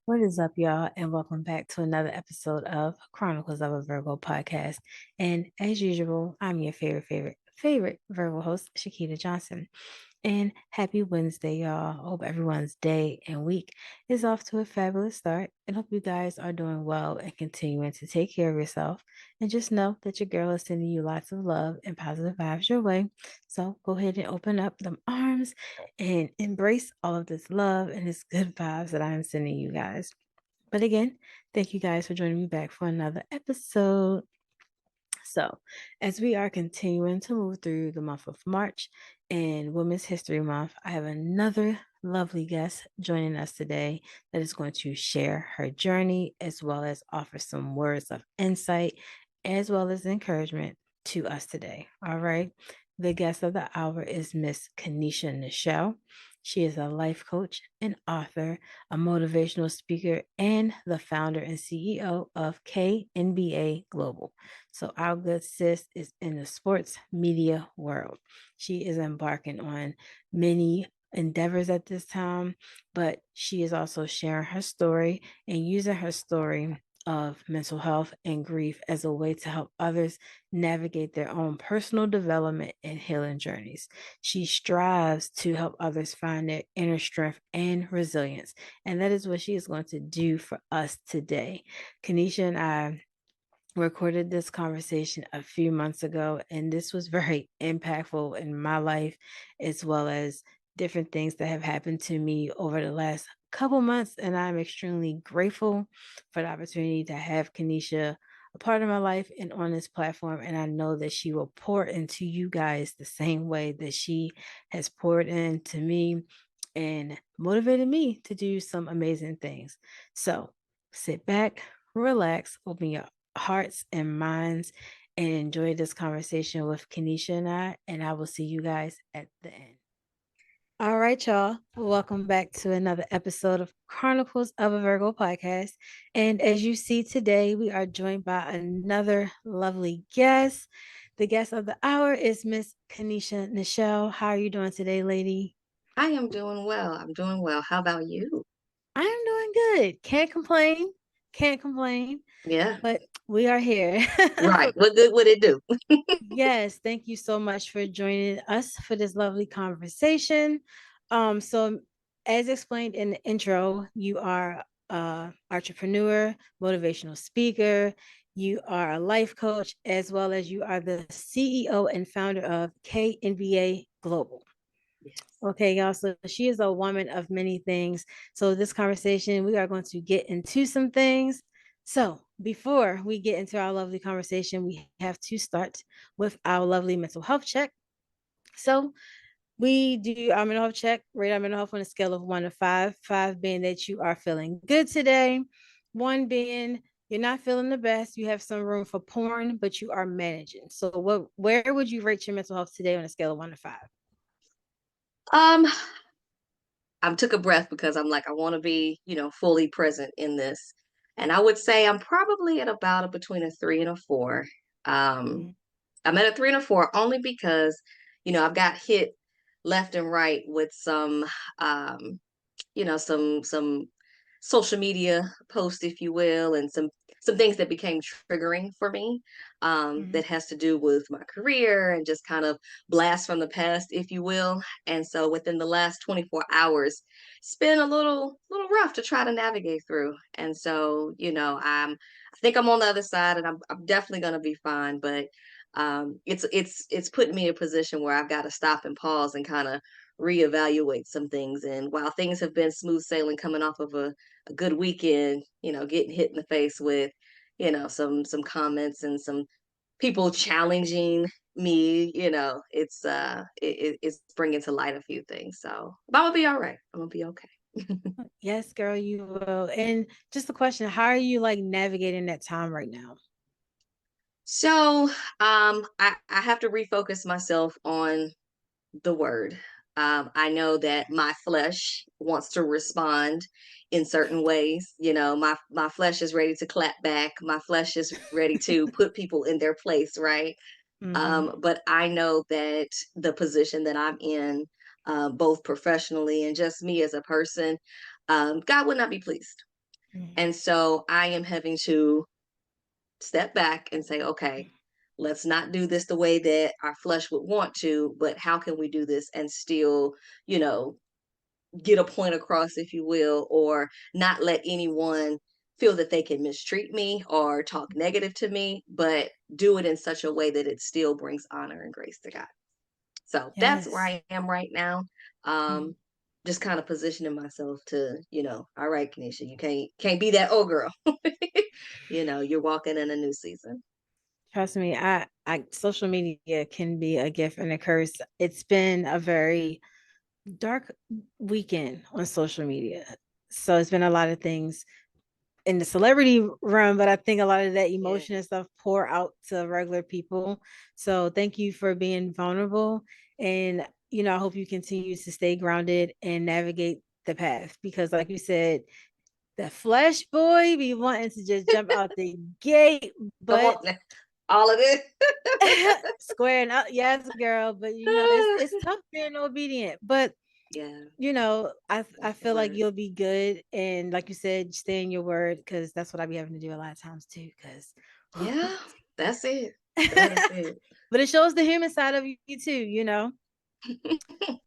What is up, y'all? And welcome back to another episode of Chronicles of a Virgo Podcast. And as usual, I'm your favorite Virgo host, Shakita Johnson. And happy Wednesday, y'all. Hope everyone's day and week is off to a fabulous start. And hope you guys are doing well and continuing to take care of yourself. And just know that your girl is sending you lots of love and positive vibes your way. So go ahead and open up them arms and embrace all of this love and this good vibes that I'm sending you guys. But again, thank you guys for joining me back for another episode. So, as we are continuing to move through the month of March and Women's History Month, I have another lovely guest joining us today that is going to share her journey as well as offer some words of insight as well as encouragement to us today. All right. The guest of the hour is Miss Kenisha Nichelle. She is a life coach, an author, a motivational speaker, and the founder and CEO of KNBA Global. So our good sis is in the sports media world. She is embarking on many endeavors at this time, but she is also sharing her story and using her story of mental health and grief as a way to help others navigate their own personal development and healing journeys. She strives to help others find their inner strength and resilience. And that is what she is going to do for us today. Kenisha and I recorded this conversation a few months ago, and this was very impactful in my life, as well as different things that have happened to me over the last couple months. And I'm extremely grateful for the opportunity to have Kenisha a part of my life and on this platform. And I know that she will pour into you guys the same way that she has poured into me and motivated me to do some amazing things. So sit back, relax, open your hearts and minds, and enjoy this conversation with Kenisha and I will see you guys at the end. All right, y'all. Welcome back to another episode of Chronicles of a Virgo podcast. And as you see today, we are joined by another lovely guest. The guest of the hour is Miss Kenisha Nichelle. How are you doing today, lady? I am doing well. I'm doing well. How about you? I am doing good. Can't complain. Can't complain. Yeah, But we are here. right. What good would it do? Yes, thank you so much for joining us for this lovely conversation. So as explained in the intro, you are a entrepreneur, motivational speaker, you are a life coach, as well as you are the CEO and founder of KNBA Global. Yes. Okay, y'all. So she is a woman of many things. So this conversation, we are going to get into some things. So before we get into our lovely conversation, we have to start with our lovely mental health check. So we do our mental health check, rate our mental health on a scale of 1 to 5, 5 being that you are feeling good today, 1 being you're not feeling the best, you have some room for porn, but you are managing. So where would you rate your mental health today on a scale of 1 to 5? Um, I took a breath because I'm like, I want to be, fully present in this. And I would say I'm probably at about between a 3 and a 4. Um, Mm-hmm. I'm at a 3 and a 4 only because, I've got hit left and right with um, some social media posts, if you will, and some things that became triggering for me, Mm-hmm. that has to do with my career and just kind of blast from the past, if you will. And so within the last 24 hours, it's been a little rough to try to navigate through. And so, I think I'm on the other side, and I'm definitely going to be fine. But it's put me in a position where I've got to stop and pause and kind of reevaluate some things. And while things have been smooth sailing coming off of a good weekend, getting hit in the face with, some comments and some people challenging me, it's bringing to light a few things. So, but I'm gonna be all right. I'm gonna be okay. Yes, girl, you will. And just a question, how are you like navigating that time right now? So, I have to refocus myself on the word. I know that my flesh wants to respond in certain ways. My flesh is ready to clap back. My flesh is ready to put people in their place, right? Mm-hmm. But I know that the position that I'm in, both professionally and just me as a person, God would not be pleased. And so I am having to step back and say, okay, let's not do this the way that our flesh would want to, but how can we do this and still, you know, get a point across, if you will, or not let anyone feel that they can mistreat me or talk negative to me, but do it in such a way that it still brings honor and grace to God. So that's where Yes. I am right now. Mm. Um, just kind of positioning myself to, all right, Kenisha, you can't be that old girl. You're walking in a new season. Trust me, social media can be a gift and a curse. It's been a very dark weekend on social media. So it's been a lot of things in the celebrity realm, but I think a lot of that Yeah. emotion and stuff pour out to regular people. So thank you for being vulnerable. And, I hope you continue to stay grounded and navigate the path because, like you said, the flesh boy be wanting to just jump out the gate, Come but on now. All of it. squaring up, yes, girl. But it's tough being obedient. But Yeah, I that's the feel like word. you'll be good, and like you said, stay in your word because that's what I be having to do a lot of times too. Because, Yeah, that's it. That is it. but it shows the human side of you too.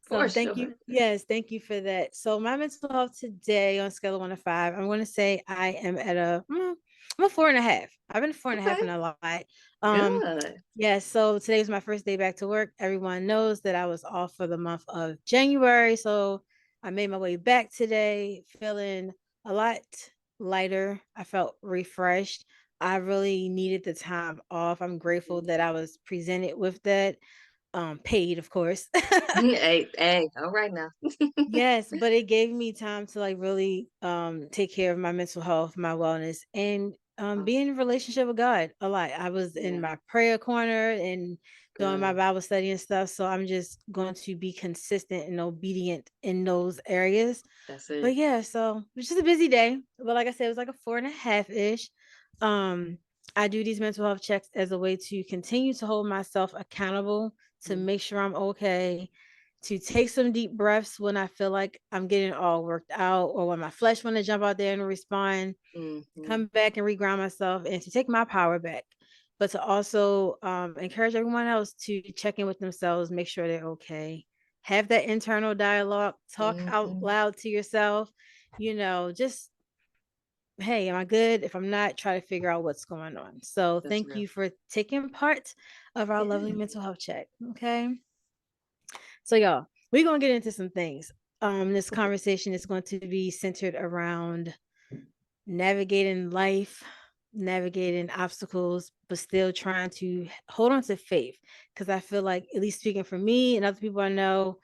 So For thank you. sure. Yes, thank you for that. So my mental health today on a scale of 1 to 5, I'm going to say I am at I'm a 4.5. I've been 4.5 Okay. and a lot. Um, Good. yeah. So today was my first day back to work. Everyone knows that I was off for the month of January, so I made my way back today, feeling a lot lighter. I felt refreshed. I really needed the time off. I'm grateful that I was presented with that, paid, of course. Hey, hey, all right now. Yes, but it gave me time to like really take care of my mental health, my wellness, and be Awesome. in a relationship with God a lot. I was in Yeah, my prayer corner and doing my good. Bible study and stuff. So I'm just going to be consistent and obedient in those areas. That's But it. yeah, so it was just a busy day. But like I said, it was like a 4.5 ish. Um, I do these mental health checks as a way to continue to hold myself accountable, to Mm, make sure I'm okay, to take some deep breaths when I feel like I'm getting all worked out or when my flesh want to jump out there and respond, mhm. come back and reground myself and to take my power back. But to also encourage everyone else to check in with themselves, make sure they're okay. Have that internal dialogue, talk out Mhm. loud to yourself, just, hey, am I good? If I'm not, try to figure out what's going on. So That's thank real. you for taking part of our lovely Yeah. mental health check. Okay. So y'all, we're gonna get into some things. This conversation is going to be centered around navigating life, navigating obstacles, but still trying to hold on to faith. Because I feel like, at least speaking for me and other people I know,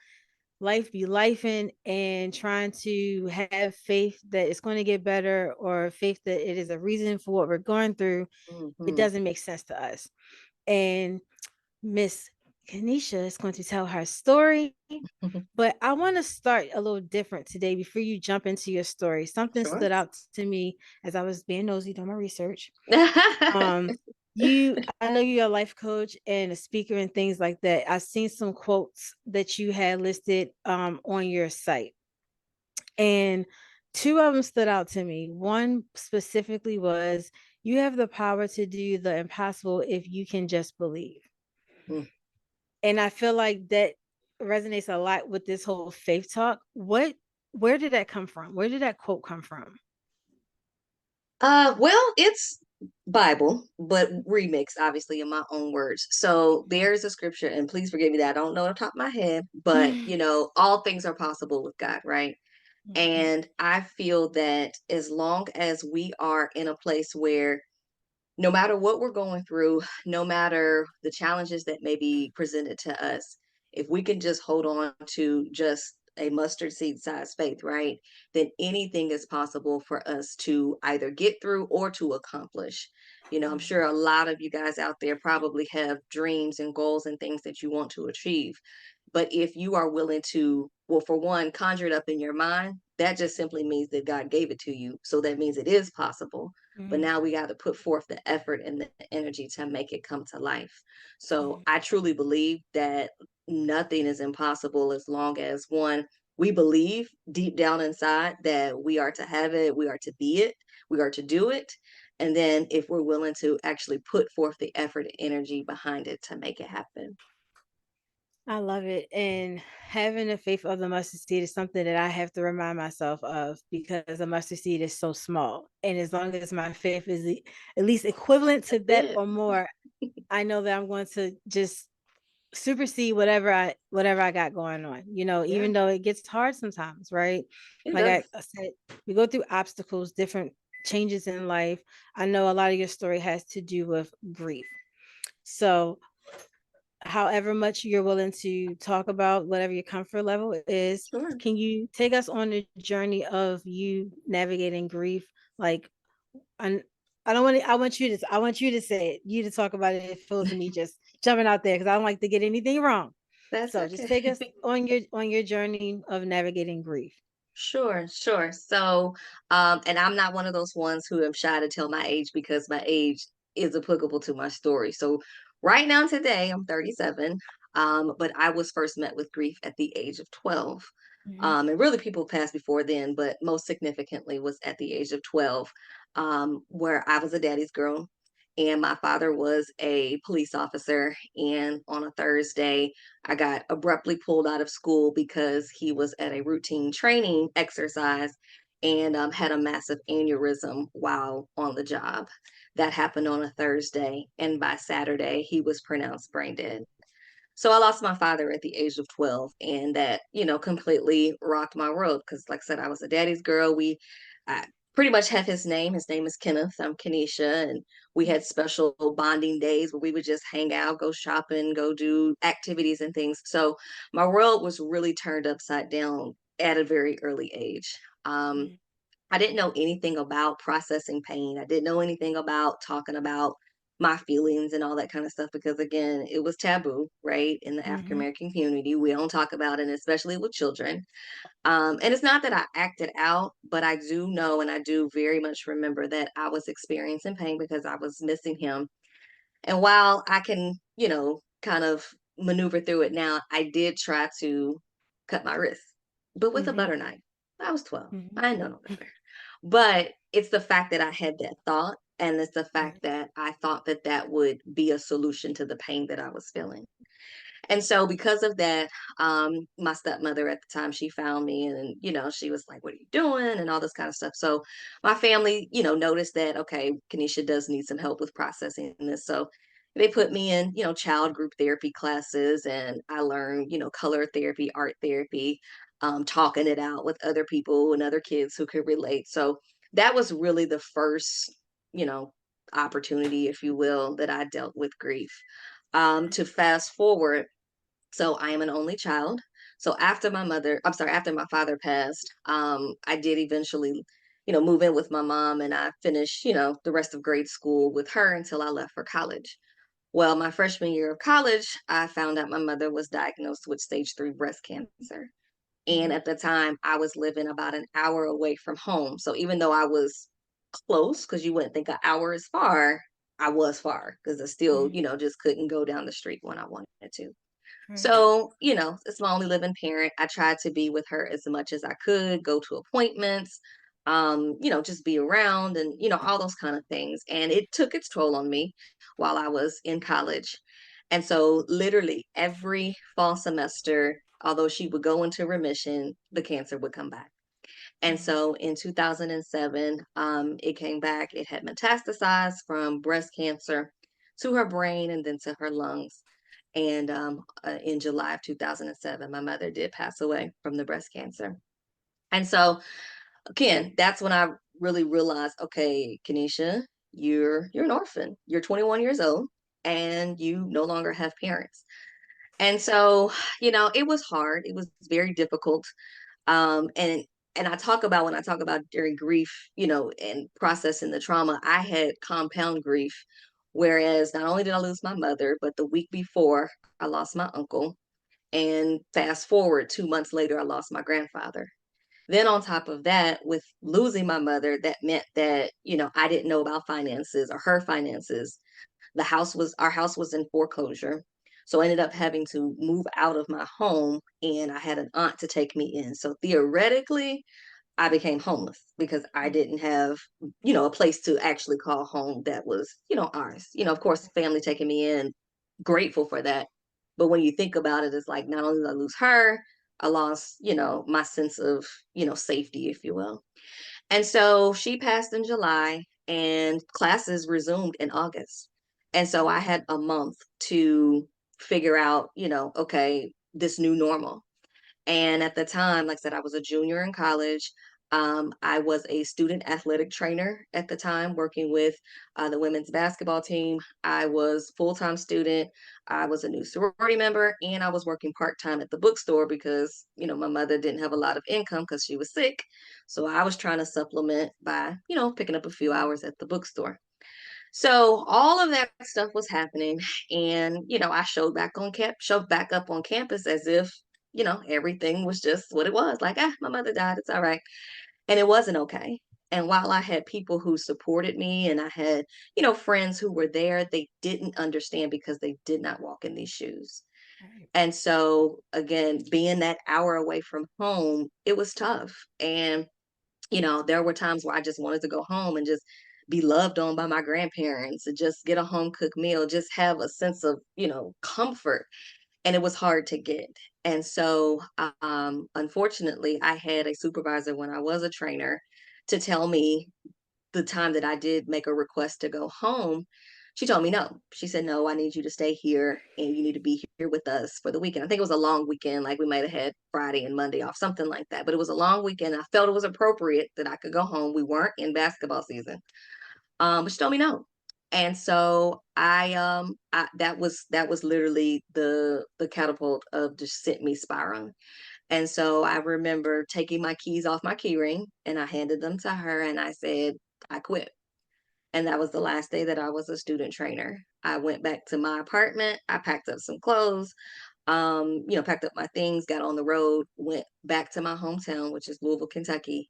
life be lifing and trying to have faith that it's going to get better or faith that it is a reason for what we're going through. It Mhm. doesn't make sense to us. And Miss Kenisha is going to tell her story, but I want to start a little different today before you jump into your story. Something Sure. stood out to me as I was being nosy doing my research. Um, I know you're a life coach and a speaker and things like that. I've seen some quotes that you had listed on your site, and two of them stood out to me. One specifically was, "You have the power to do the impossible if you can just believe." Mm. And I feel like that resonates a lot with this whole faith talk. Where did that come from? Where did that quote come from? Well, it's Bible, but remix, obviously, in my own words. So there's a scripture, and please forgive me that I don't know off the top of my head, but all things are possible with God, right? And I feel that as long as we are in a place where no matter what we're going through, no matter the challenges that may be presented to us, if we can just hold on to just a mustard seed size faith, right, then anything is possible for us to either get through or to accomplish. I'm sure a lot of you guys out there probably have dreams and goals and things that you want to achieve. But if you are willing to, well, for one, conjure it up in your mind, that just simply means that God gave it to you. So that means it is possible. But Mhm, now we got to put forth the effort and the energy to make it come to life. So mhm, I truly believe that nothing is impossible as long as one, we believe deep down inside that we are to have it, we are to be it, we are to do it. And then if we're willing to actually put forth the effort and energy behind it to make it happen. I love it. And having the faith of the mustard seed is something that I have to remind myself of because the mustard seed is so small. And as long as my faith is at least equivalent to That's that it. or more, I know that I'm going to just supersede whatever I got going on. Yeah, Even though it gets hard sometimes, right? it Like does. I said, we go through obstacles, different changes in life. I know a lot of your story has to do with grief. So however much you're willing to talk about whatever your comfort level is, Sure. can you take us on the journey of you navigating grief? Like, and I don't want to, I want you to say it, you to talk about it. It feels me just jumping out there because I don't like to get anything wrong. That's So just okay. take us on your journey of navigating grief. Sure, sure. So, and I'm not one of those ones who am shy to tell my age because my age is applicable to my story. So, right now, today, I'm 37, but I was first met with grief at the age of 12. Mm-hmm. And really, people passed before then, but most significantly was at the age of 12, where I was a daddy's girl. And my father was a police officer. And on a Thursday, I got abruptly pulled out of school because he was at a routine training exercise and had a massive aneurysm while on the job. That happened on a Thursday, and by Saturday, he was pronounced brain dead. So I lost my father at the age of 12, and that, completely rocked my world because, like I said, I was a daddy's girl. I pretty much have his name. His name is Kenneth. I'm Kenisha, and we had special bonding days where we would just hang out, go shopping, go do activities and things. So my world was really turned upside down at a very early age. Um, I didn't know anything about processing pain. I didn't know anything about talking about my feelings and all that kind of stuff because, again, it was taboo, right? In the African Mm-hmm. American community, we don't talk about it, especially with children. And it's not that I acted out, but I do know and I do very much remember that I was experiencing pain because I was missing him. And while I can, kind of maneuver through it now, I did try to cut my wrist, but with a Mm-hmm. butter knife. I was 12. Mm-hmm. I didn't know no better. But it's the fact that I had that thought, and it's the fact Right. that I thought that that would be a solution to the pain that I was feeling. And so because of that, my stepmother at the time, she found me and, she was like, what are you doing? And all this kind of stuff. So my family, noticed that, okay, Kenesha does need some help with processing this. So they put me in, child group therapy classes, and I learned, color therapy, art therapy, talking it out with other people and other kids who could relate. So that was really the first, you know, opportunity, if you will, that I dealt with grief. To fast forward, so I am an only child. So after my father passed, I did eventually, move in with my mom, and I finished, the rest of grade school with her until I left for college. Well, my freshman year of college, I found out my mother was diagnosed with stage 3 breast cancer. And Mm-hmm. at the time, I was living about an hour away from home. So even though I was close, because you wouldn't think an hour is far, I was far because I still, Mm-hmm. just couldn't go down the street when I wanted to. Right. So, as my only living parent, I tried to be with her as much as I could, go to appointments, just be around and, all those kind of things. And it took its toll on me while I was in college. And so, literally, every fall semester, although she would go into remission, the cancer would come back. And Mm-hmm. so in 2007, it came back. It had metastasized from breast cancer to her brain and then to her lungs. And in July of 2007, my mother did pass away from the breast cancer. And so, again, that's when I really realized, okay, Kenesha, you're an orphan. You're 21 years old, and you no longer have parents. And so, it was hard. It was very difficult. And I talk about when I talk about during grief, and processing the trauma, I had compound grief. Whereas not only did I lose my mother, but the week before I lost my uncle. And fast forward 2 months later, I lost my grandfather. Then on top of that, with losing my mother, that meant that, I didn't know about finances or her finances. Our house was in foreclosure. So I ended up having to move out of my home, and I had an aunt to take me in. So theoretically, I became homeless because I didn't have, a place to actually call home that was, ours. Of course, family taking me in, grateful for that. But when you think about it, it's like not only did I lose her, I lost, my sense of, safety, if you will. And so she passed in July and classes resumed in August. And so I had a month to figure out, okay, this new normal. And at the time, like I said, I was a junior in college. I was a student athletic trainer at the time, working with the women's basketball team. I was full-time student. I was a new sorority member, and I was working part-time at the bookstore because, my mother didn't have a lot of income because she was sick. So I was trying to supplement by, picking up a few hours at the bookstore. So all of that stuff was happening, and I showed back up on campus as if everything was just what it was. Like, my mother died, it's all right, and it wasn't okay. And while I had people who supported me, and I had friends who were there, they didn't understand because they did not walk in these shoes. Right. And so again, being that hour away from home, it was tough. And there were times where I just wanted to go home and just be loved on by my grandparents and just get a home cooked meal, just have a sense of, comfort. And it was hard to get. And so, unfortunately, I had a supervisor when I was a trainer to tell me the time that I did make a request to go home. She told me no. She said, no, I need you to stay here and you need to be here with us for the weekend. I think it was a long weekend, like we might have had Friday and Monday off, something like that. But it was a long weekend. I felt it was appropriate that I could go home. We weren't in basketball season. But she told me no. And so that was literally the catapult of just sent me spiraling. And so I remember taking my keys off my key ring and I handed them to her and I said, I quit. And that was the last day that I was a student trainer. I went back to my apartment. I packed up some clothes, packed up my things, got on the road, went back to my hometown, which is Louisville, Kentucky.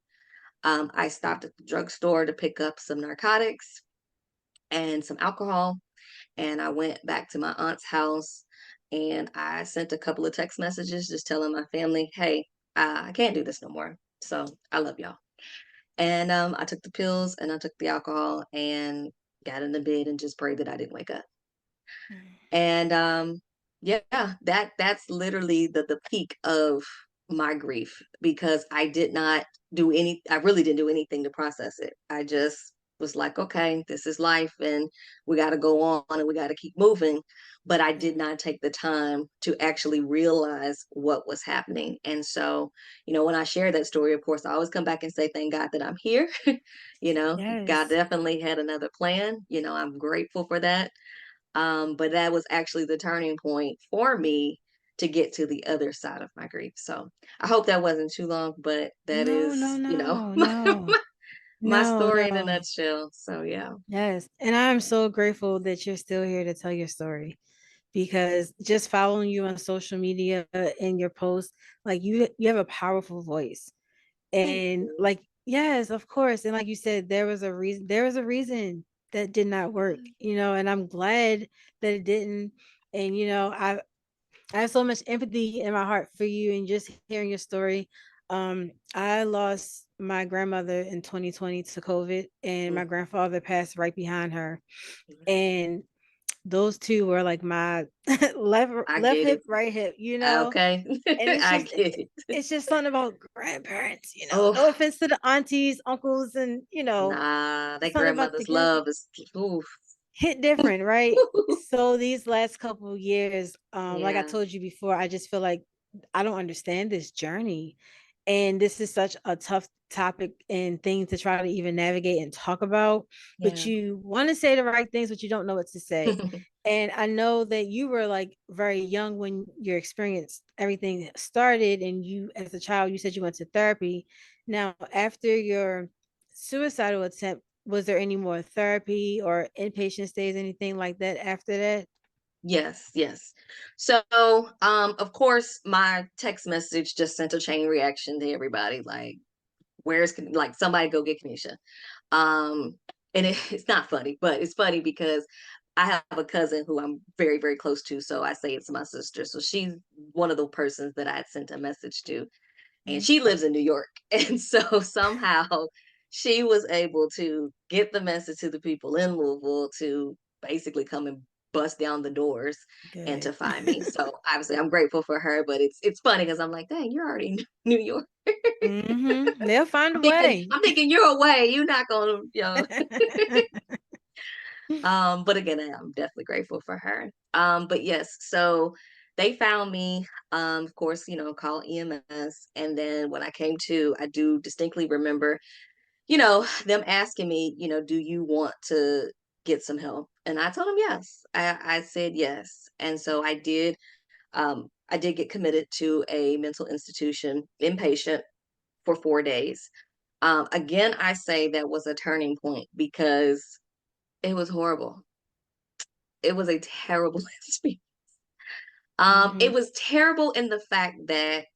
I stopped at the drugstore to pick up some narcotics and some alcohol. And I went back to my aunt's house and I sent a couple of text messages just telling my family, hey, I can't do this no more. So I love y'all. And I took the pills and I took the alcohol and got in the bed and just prayed that I didn't wake up. And yeah, that's literally the peak of my grief because I really didn't do anything to process it. I just was like, okay, this is life and we got to go on and we got to keep moving. But I Yeah. did not take the time to actually realize what was happening. And so, when I share that story, of course, I always come back and say, thank God that I'm here. God Yes. definitely had another plan. I'm grateful for that. But that was actually the turning point for me to get to the other side of my grief. So I hope that wasn't too long, but that No, is, no, no, no, my no, story in a no. nutshell. So yeah. Yes. And I'm so grateful that you're still here to tell your story because just following you on social media and your posts, like you have a powerful voice. Thank And you. like, yes, of course. And like you said, there was a reason that did not work, and I'm glad that it didn't. And I have so much empathy in my heart for you and just hearing your story. I lost my grandmother in 2020 to COVID, and Mm, my grandfather passed right behind her. And those two were like my left I left get hip, it. right hip, Okay. and it's I just get it. it's just something about grandparents, Oh, no offense to the aunties, uncles, and nah, just that something about the grandmother's love is, oof. hit different, right? So these last couple of years, like I Yeah, told you before, I just feel like I don't understand this journey. And this is such a tough topic and thing to try to even navigate and talk about. But yeah. you want to say the right things, but you don't know what to say. And I know that you were like very young when your experience, everything started. And you, as a child, you said you went to therapy. Now, after your suicidal attempt, was there any more therapy or inpatient stays, anything like that after that? Yes, yes. So, of course, my text message just sent a chain reaction to everybody. Like, like somebody go get Kenisha. Um, and it's not funny, but it's funny because I have a cousin who I'm very, very close to, so I say it's my sister. So she's one of the persons that I had sent a message to, and Mhm. she lives in New York. And so somehow she was able to get the message to the people in Louisville to basically come and bust down the doors and Good. to find me. So obviously I'm grateful for her, but it's funny because I'm like, dang, you're already in New York. They'll find a Thinking way. I'm thinking you're away. You're not gonna, but again, I'm definitely grateful for her. But yes, so they found me, of course, call EMS. And then when I came to, I do distinctly remember, them asking me, do you want to get some help? And I told them yes. I said yes. And so I did get committed to a mental institution inpatient for 4 days. Again, I say that was a turning point because it was horrible. It was a terrible experience. It Mhm. was terrible in the fact that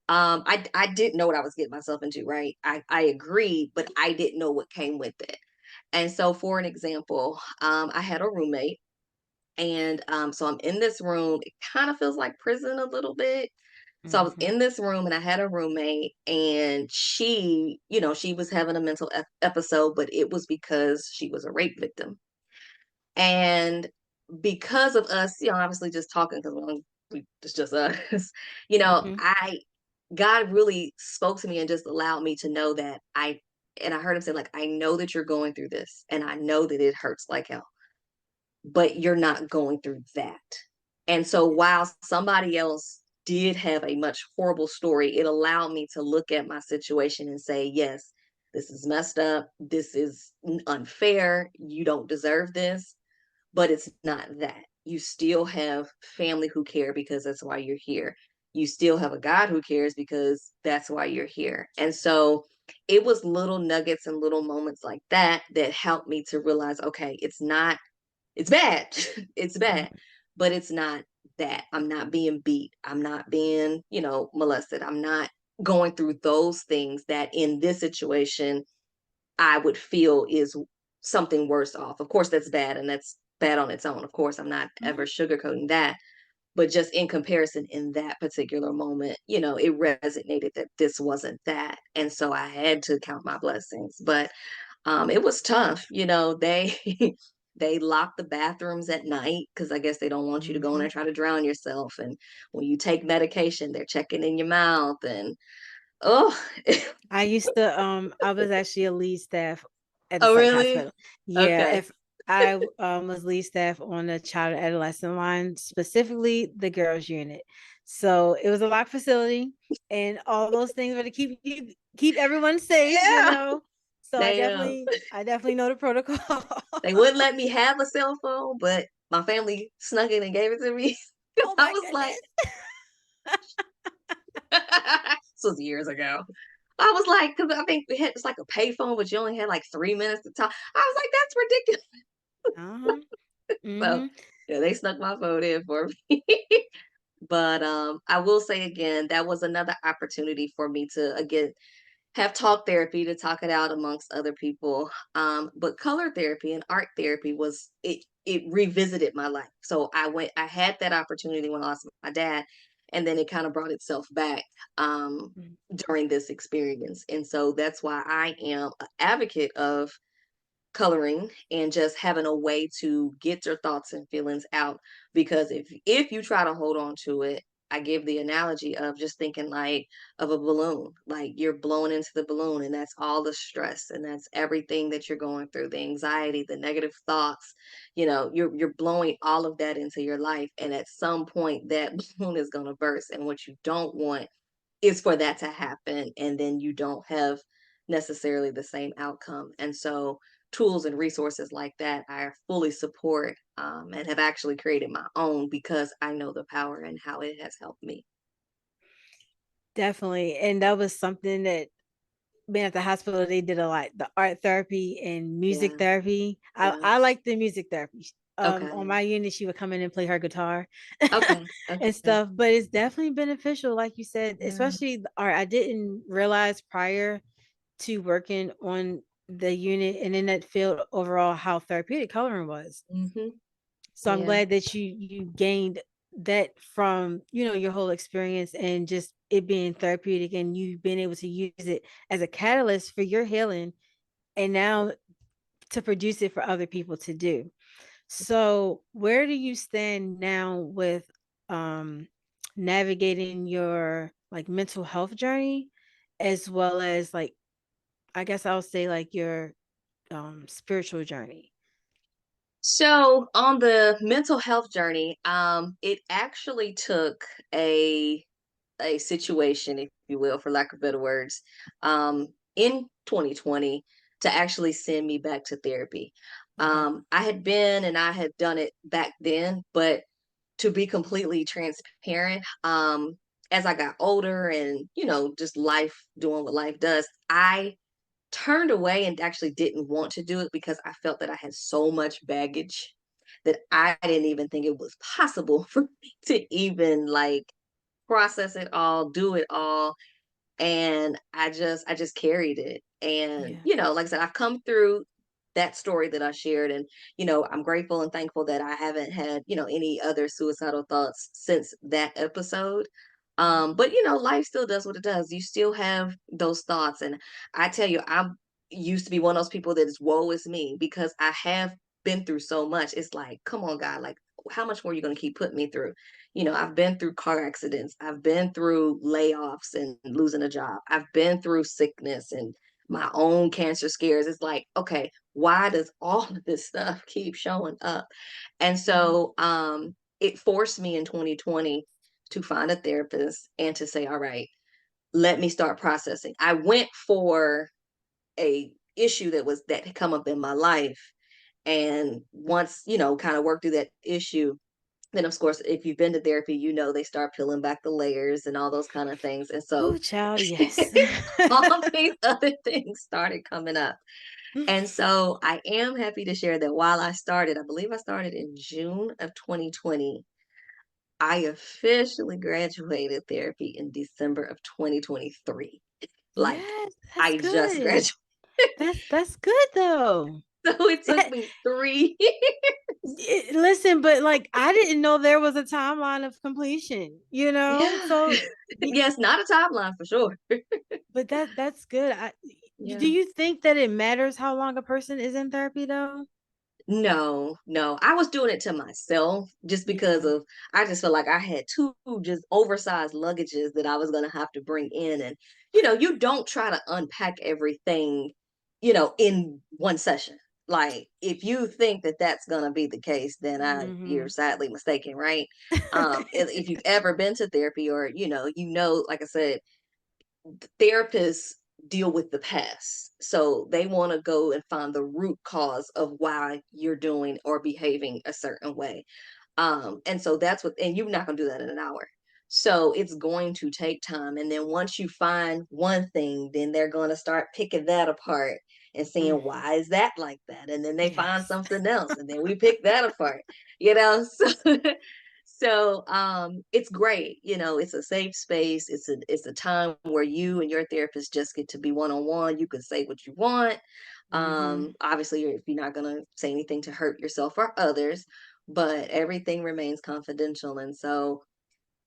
I didn't know what I was getting myself into, right? I agreed, but I didn't know what came with it. And so, for an example, I had a roommate, and so I'm in this room. It kind of feels like prison a little bit. So I was Mhm. in this room, and I had a roommate, and she was having a mental episode, but it was because she was a rape victim. And because of us, obviously just talking because it's just us, Mhm. I God really spoke to me and just allowed me to know that and I heard him say, like, I know that you're going through this and I know that it hurts like hell, but you're not going through that. And so while somebody else did have a much horrible story, it allowed me to look at my situation and say, yes, this is messed up. This is unfair. You don't deserve this, but it's not that. You still have family who care because that's why you're here. You still have a God who cares because that's why you're here. And so it was little nuggets and little moments like that that helped me to realize, okay, it's bad. It's bad, Mhm. but it's not that. I'm not being beat. I'm not being, molested. I'm not going through those things that in this situation I would feel is something worse off. Of course, that's bad and that's bad on its own. Of course, I'm not ever Mhm. sugarcoating that. But just in comparison, in that particular moment, it resonated that this wasn't that. And so I had to count my blessings. But it was tough. They they lock the bathrooms at night because I guess they don't want you to go in there Mhm. and try to drown yourself. And when you take medication, they're checking in your mouth. And oh, I was actually a lead staff at the oh, psych really? hospital. Yeah, Okay. if I was lead staff on the child and adolescent line, specifically the girls unit. So it was a locked facility and all those things were to keep everyone safe, Yeah. So They I definitely know the protocol. they wouldn't let me have a cell phone, but my family snuck it and gave it to me because Oh I my was like, goodness. this was years ago. I was like, because I think we had it's like a payphone, but you only had like 3 minutes to talk. I was like, that's ridiculous. Uh-huh. So Mhm. yeah, they snuck my phone in for me. But I will say again, that was another opportunity for me to again have talk therapy to talk it out amongst other people. But color therapy and art therapy it revisited my life. So I had that opportunity when I lost my dad, and then it kind of brought itself back Mhm. during this experience. And so that's why I am an advocate of coloring and just having a way to get your thoughts and feelings out, because if you try to hold on to it, I give the analogy of just thinking like of a balloon, like you're blowing into the balloon and that's all the stress and that's everything that you're going through, the anxiety, the negative thoughts, you're blowing all of that into your life, and at some point that balloon is going to burst, and what you don't want is for that to happen and then you don't have necessarily the same outcome. And so tools and resources like that I fully support, and have actually created my own because I know the power and how it has helped me. Definitely. And that was something that being at the hospital, they did a lot, the art therapy and music Yeah. therapy. I Yes. like the music therapy. On Okay. my unit, she would come in and play her guitar Okay. and Okay. stuff, but it's definitely beneficial, like you said, Yeah. especially the art. I didn't realize prior to working on the unit and in that field overall how therapeutic coloring was. Hmm. So I'm Yeah. glad that you gained that from, your whole experience and just it being therapeutic and you being able to use it as a catalyst for your healing and now to produce it for other people to do. So, where do you stand now with um navigating your like mental health journey as well as like I guess I'll say like your spiritual journey? So on the mental health journey, it actually took a situation, if you will, for lack of better words, in 2020 to actually send me back to therapy. Okay. I had been and I had done it back then, but to be completely transparent, as I got older and, just life doing what life does, I turned away and actually didn't want to do it because I felt that I had so much baggage that I didn't even think it was possible for me to even like process it all, do it all, and I just carried it. And Yeah. like I said, I've come through that story that I shared, and I'm grateful and thankful that I haven't had any other suicidal thoughts since that episode. Mhm. But life still does what it does. You still have those thoughts, and I tell you, I used to be one of those people that is woe is me because I have been through so much. It's like, come on, God, like how much more are you going to keep putting me through? I've been through car accidents. I've been through layoffs and losing a job. I've been through sickness and my own cancer scares. It's like, okay, why does all of this stuff keep showing up? And Mhm. so it forced me in 2020 to find a therapist and to say, all right, let me start processing. I went for a issue that had come up in my life. And once, kind of worked through that issue, then of course, if you've been to therapy, they start peeling back the layers and all those kind of things. And so Oh, child, yes. all these other things started coming up. And so I am happy to share that while I believe I started in June of 2020, I officially graduated therapy in December of 2023. Like Yes, that's I just good. graduated. That's good though. So it took That, me 3 years. listen, but like I didn't know there was a timeline of completion, Yeah. So Yes, not a timeline for sure. but that's good. Do Yeah. you think that it matters how long a person is in therapy though? No, no. I was doing it to myself just because Yeah. of I just felt like I had two just oversized luggages that I was gonna have to bring in. And you don't try to unpack everything, in one session. Like if you think that that's gonna be the case, then you're Hmm. sadly mistaken, right? If you've ever been to therapy or like I said, therapists deal with the past. So they want to go and find the root cause of why you're doing or behaving a certain way. And so that's what, and you're not going to do that in an hour. So it's going to take time. And then once you find one thing, then they're going to start picking that apart and seeing Hmm. why is that like that. And then they find Yes. something else and then we pick that apart, you know? So it's great. It's a safe space. It's a time where you and your therapist just get to be one-on-one. You can say what you want. Hmm. Obviously if you're not going to say anything to hurt yourself or others, but everything remains confidential. And so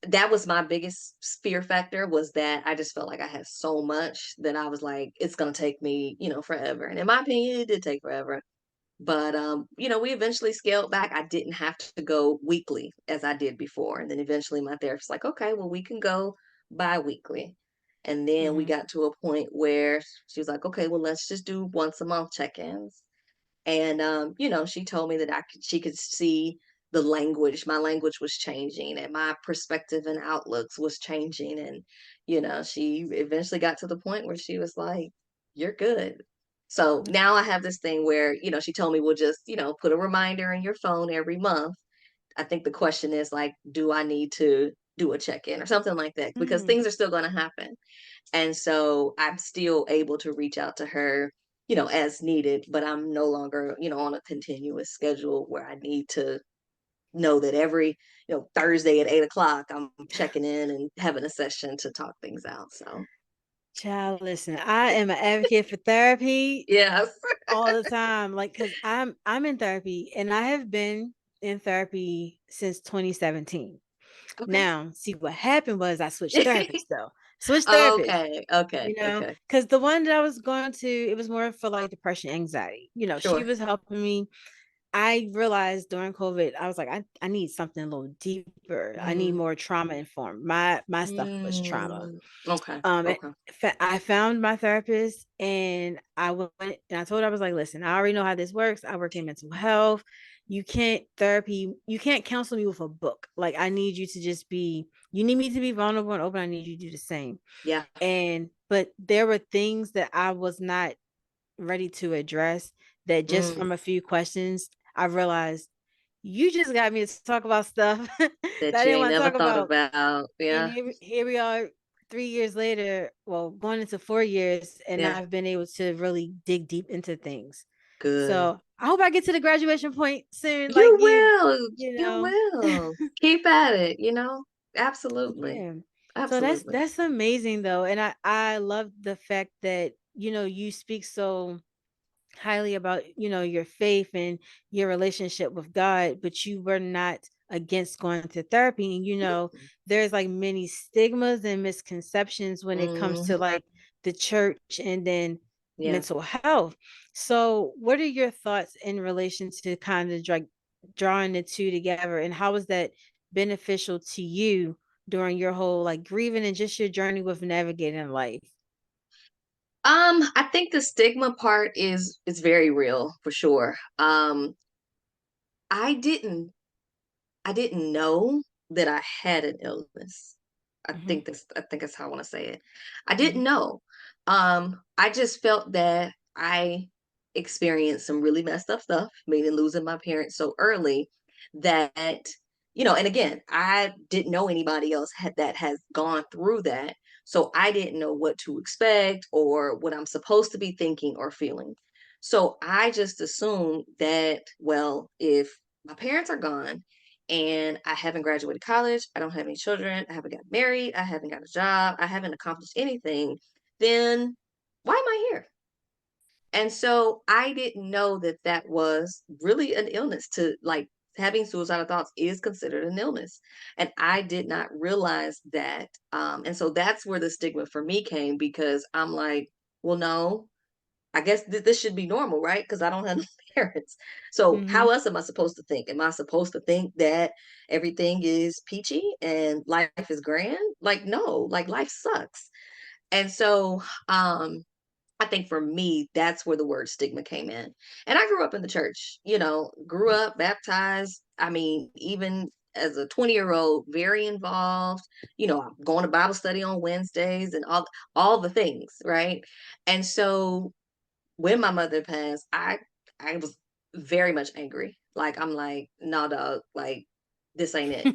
that was my biggest fear factor, was that I just felt like I had so much that I was like, it's going to take me, forever. And in my opinion, it did take forever. But we eventually scaled back. I didn't have to go weekly as I did before. And then eventually my therapist was like, okay, well, we can go bi-weekly. And then we Hmm. got to a point where she was like, okay, well, let's just do once a month check-ins. And she told me that she could see my language was changing and my perspective and outlooks was changing. And she eventually got to the point where she was like, you're good. So now I have this thing where she told me, we'll just put a reminder in your phone every month. I think the question is like, do I need to do a check-in or something like that, because Hmm. things are still going to happen. And so I'm still able to reach out to her, as needed, but I'm no longer, on a continuous schedule where I need to know that every, Thursday at 8 o'clock, I'm checking in and having a session to talk things out. So, Child, listen, I am an advocate for therapy yes. all the time. Like, cause I'm in therapy and I have been in therapy since 2017. Okay. Now, see what happened was I switched therapists though. Switched therapists, Okay. Okay. Okay. because the one that I was going to, it was more for like depression, anxiety. She Sure. was helping me. I realized during COVID, I was like, I need something a little deeper. I need Mm, more trauma informed. My stuff was trauma. okay. And Okay. I found my therapist and I went and I told her, I was like, listen, I already know how this works. I work in mental health. You can't counsel me with a book. Like I need you to just be, you need me to be vulnerable and open. I need you to do the same. Yeah. But there were things that I was not ready to address that just Mm, from a few questions, I realized you just got me to talk about stuff that I that you didn't ain't want to never talk thought about. about. And Yeah. here we are 3 years later, well, going into 4 years, and Yeah. I've been able to really dig deep into things. Good. So I hope I get to the graduation point soon, like You you, will. you You know. will. Keep at it. Absolutely. Yeah. So Absolutely. that's amazing though. And I love the fact that, you speak so highly about your faith and your relationship with God, but you were not against going to therapy. And there's like many stigmas and misconceptions when it comes to Mm, like the church and then yeah. mental health. So what are your thoughts in relation to kind of like drawing the two together, and how was that beneficial to you during your whole like grieving and just your journey with navigating life? I think the stigma part is very real for sure. I didn't I didn't know that I had an illness. Hmm. I think that's how I want to say it. I didn't Hmm. know. I just felt that I experienced some really messed up stuff, meaning losing my parents so early that, and again, I didn't know anybody else that has gone through that. So I didn't know what to expect or what I'm supposed to be thinking or feeling. So I just assumed that, well, if my parents are gone and I haven't graduated college, I don't have any children, I haven't got married, I haven't got a job, I haven't accomplished anything, then why am I here? And so I didn't know that that was really an illness. To like, having suicidal thoughts is considered an illness. And I did not realize that. And so that's where the stigma for me came, because I'm like, well, no, I guess this should be normal, right? Because I don't have no parents. So Hmm. how else am I supposed to think? Am I supposed to think that everything is peachy and life is grand? Like, no, like life sucks. And so I think for me, that's where the word stigma came in. And I grew up in the church, grew up baptized. I mean, even as a 20-year-old, very involved, I'm going to Bible study on Wednesdays and all the things, right? And so when my mother passed, I was very much angry. Like I'm like, no, dog, like this ain't it.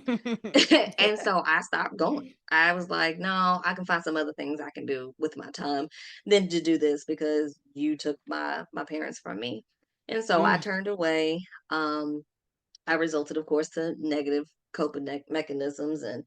And Yeah. so I stopped going. I was like, no, I can find some other things I can do with my time than to do this, because you took my parents from me. And so I Mm, turned away. I resulted, of course, to negative coping mechanisms and,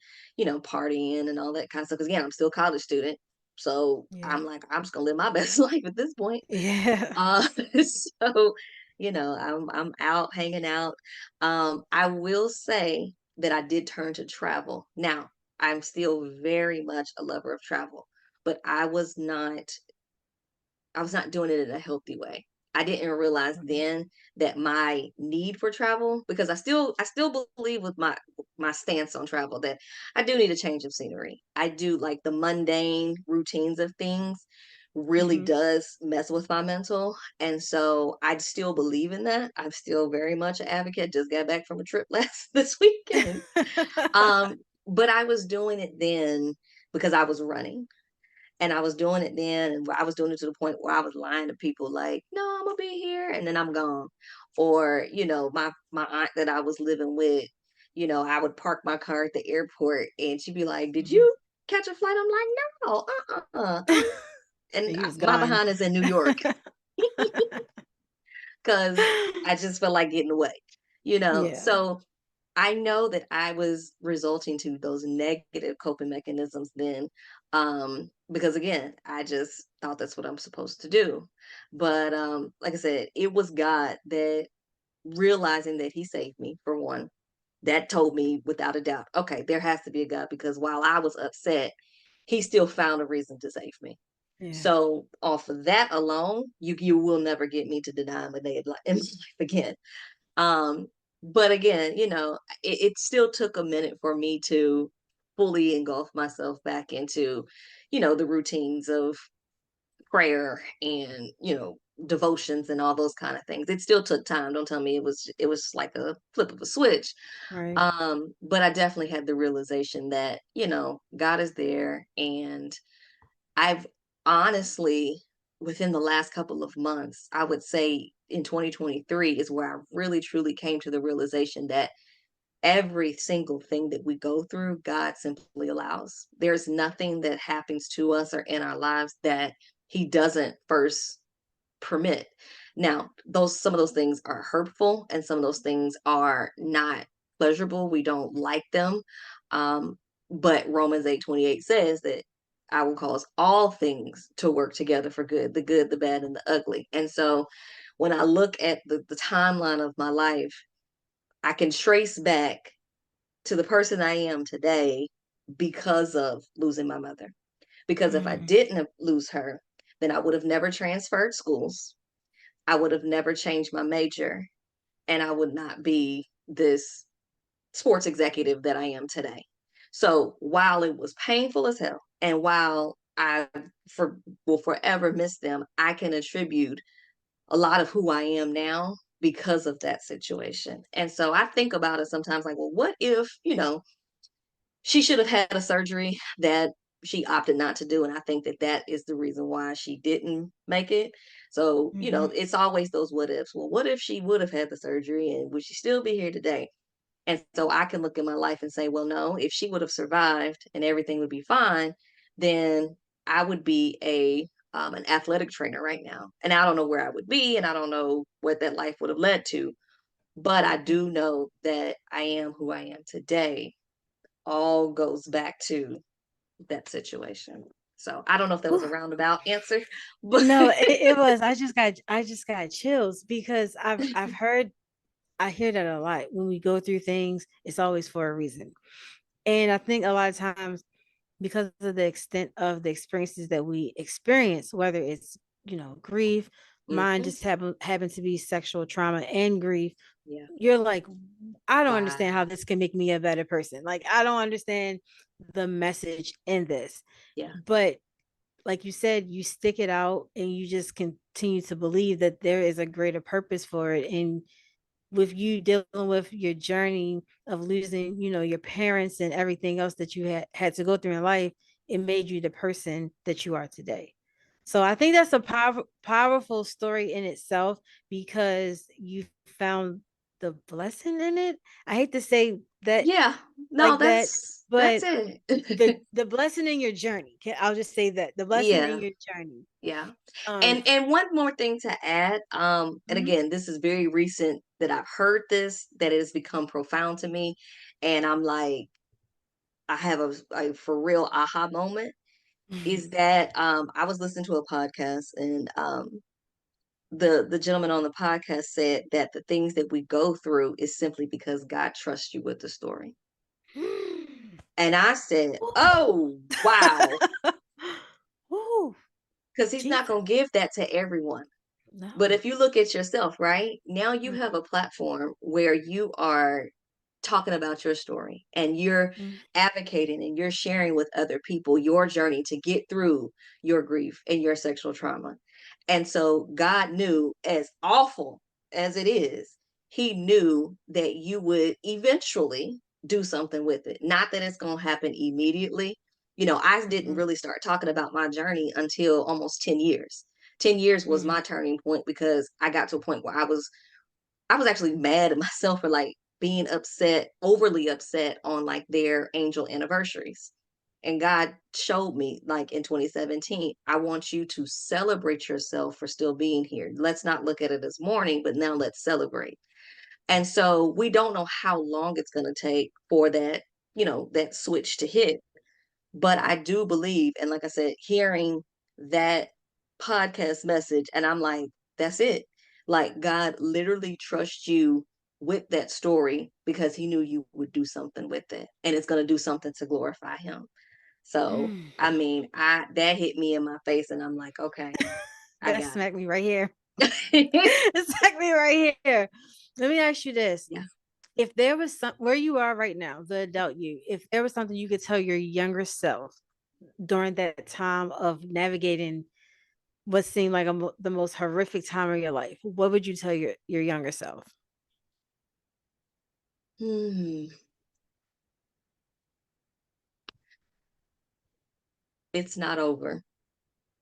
partying and all that kind of stuff. Because again, I'm still a college student. So yeah. I'm like, I'm just gonna live my best life at this point. Yeah. Uh, so, I'm out hanging out. I will say that I did turn to travel. Now, I'm still very much a lover of travel, but I was not doing it in a healthy way. I didn't realize Mhm. then that my need for travel, because I still believe with my stance on travel that I do need a change of scenery. I do, like, the mundane routines of things really Mhm. does mess with my mental. And so I still believe in that. I'm still very much an advocate. Just got back from a trip last this weekend. Um, but I was doing it then because I was running. And I was doing it then, and I was doing it to the point where I was lying to people like, "No, I'm gonna be here," and then I'm gone. Or, my aunt that I was living with, I would park my car at the airport, and she'd be like, "Did Mhm. you catch a flight?" I'm like, "No, and He was my gone. behind is in New York because I just felt like getting away. Yeah. So I know that I was resulting to those negative coping mechanisms then, because again, I just thought that's what I'm supposed to do. But like I said, it was God that realizing that he saved me, for one, that told me without a doubt, okay, there has to be a God, because while I was upset, he still found a reason to save me. Yeah. So off of that alone, you will never get me to deny him a day in my life again. Um, but again, it still took a minute for me to fully engulf myself back into, the routines of prayer and, devotions and all those kind of things. It still took time. Don't tell me it was like a flip of a switch. Right. But I definitely had the realization that, God is there. And I've honestly, within the last couple of months, I would say in 2023 is where I really truly came to the realization that every single thing that we go through, God simply allows. There's nothing that happens to us or in our lives that He doesn't first permit. Now, those some of those things are hurtful and some of those things are not pleasurable. We don't like them. Um, but Romans 8:28 says that I will cause all things to work together for good, the bad, and the ugly. And so when I look at the timeline of my life, I can trace back to the person I am today because of losing my mother. Because if I Mm. didn't lose her, then I would have never transferred schools. I would have never changed my major, and I would not be this sports executive that I am today. So while it was painful as hell, and while will forever miss them, I can attribute a lot of who I am now because of that situation. And so I think about it sometimes like, well, what if, she should have had a surgery that she opted not to do, and I think that that is the reason why she didn't make it. So, Mm-hmm. it's always those what ifs. Well, what if she would have had the surgery, and would she still be here today? And so I can look at my life and say, well, no, if she would have survived and everything would be fine, then I would be an athletic trainer right now. And I don't know where I would be, and I don't know what that life would have led to. But I Yeah. do know that I am who I am today. All goes back to that situation. So I don't know if that was Whew. a roundabout answer, but No, it was. I just got chills because I hear that a lot. When we go through things, it's always for a reason. And I think a lot of times because of the extent of the experiences that we experience, whether it's, grief, mine Mhm. just happen to be sexual trauma and grief, Yeah. you're like, I don't Wow. understand how this can make me a better person. Like, I don't understand the message in this. Yeah. But like you said, you stick it out and you just continue to believe that there is a greater purpose for it. And with you dealing with your journey of losing, your parents and everything else that you had to go through in life, it made you the person that you are today. So I think that's a powerful story in itself because you found the blessing in it. I hate to say that Yeah. No, like that, that's but it. the blessing in your journey. I'll just say that the blessing in Yeah. your journey. Yeah. Um, And one more thing to add, and mhm. again, this is very recent that I've heard this, that it has become profound to me. And I'm like, I have a for real aha moment is that I was listening to a podcast, and the gentleman on the podcast said that the things that we go through is simply because God trusts you with the story. And I said, "Oh, wow." Ooh, Because he's not Jesus. going to give that to everyone. But No. if you look at yourself, right? Now you have Mhm, a platform where you are talking about your story, and you're mhm, advocating and you're sharing with other people your journey to get through your grief and your sexual trauma. And so God knew, as awful as it is, He knew that you would eventually do something with it. Not that it's going to happen immediately. I didn't mhm, really start talking about my journey until almost 10 years. 10 years was mhm, my turning point, because I got to a point where I was actually mad at myself for like being upset, overly upset on like their angel anniversaries. And God showed me like in 2017, I want you to celebrate yourself for still being here. Let's not look at it as mourning, but now let's celebrate. And so we don't know how long it's going to take for that, that switch to hit. But I do believe, and like I said, hearing that podcast message, and I'm like, that's it. Like God literally trusts you with that story because he knew you would do something with it, and it's going to do something to glorify him. So, Mm. I mean, I that hit me in my face, and I'm like, okay, I That got smacked me right here. it. It smacked me right here. Let me ask you this. Yeah. If there was some where you are right now, the adult you, if there was something you could tell your younger self during that time of navigating what seemed like the most horrific time of your life, what would you tell your younger self? Hmm. It's not over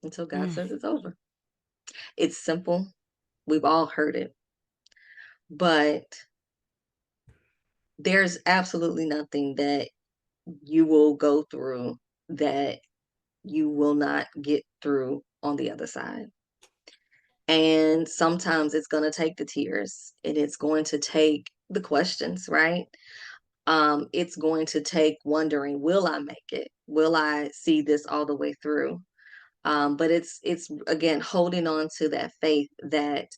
until God Mm, says it's over. It's simple. We've all heard it, but there's absolutely nothing that you will go through that you will not get through on the other side. And sometimes it's going to take the tears, and it's going to take the questions, right? It's going to take wondering, will I make it? Will I see this all the way through? But it's again holding on to that faith that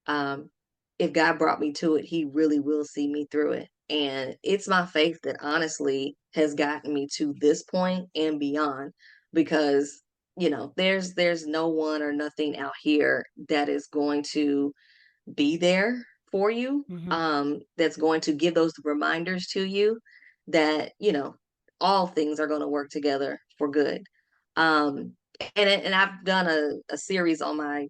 um, if God brought me to it, He really will see me through it. And it's my faith that honestly has gotten me to this point and beyond, because there's no one or nothing out here that is going to be there for you, mhm, that's going to give those reminders to you that all things are going to work together for good. Um and I've done a series on my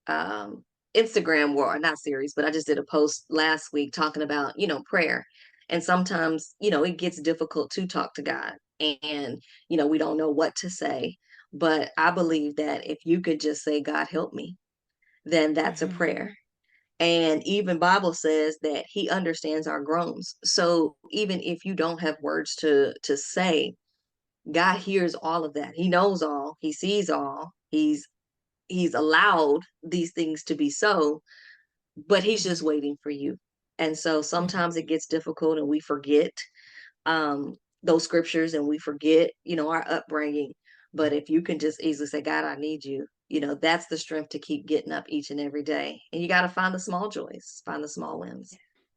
um Instagram, or not series, but I just did a post last week talking about prayer. And sometimes it gets difficult to talk to God, and we don't know what to say. But I believe that if you could just say, God help me, then that's a mhm, prayer. And even Bible says that he understands our groans. So even if you don't have words to say, God hears all of that. He knows all. He sees all. He's allowed these things to be so, but he's just mhm, waiting for you. And so mhm, sometimes it gets difficult, and we forget um those scriptures, and we forget our upbringing. But if you can just easily say, God, I need you, that's the strength to keep getting up each and every day. And you got to find the small joys, find the small wins.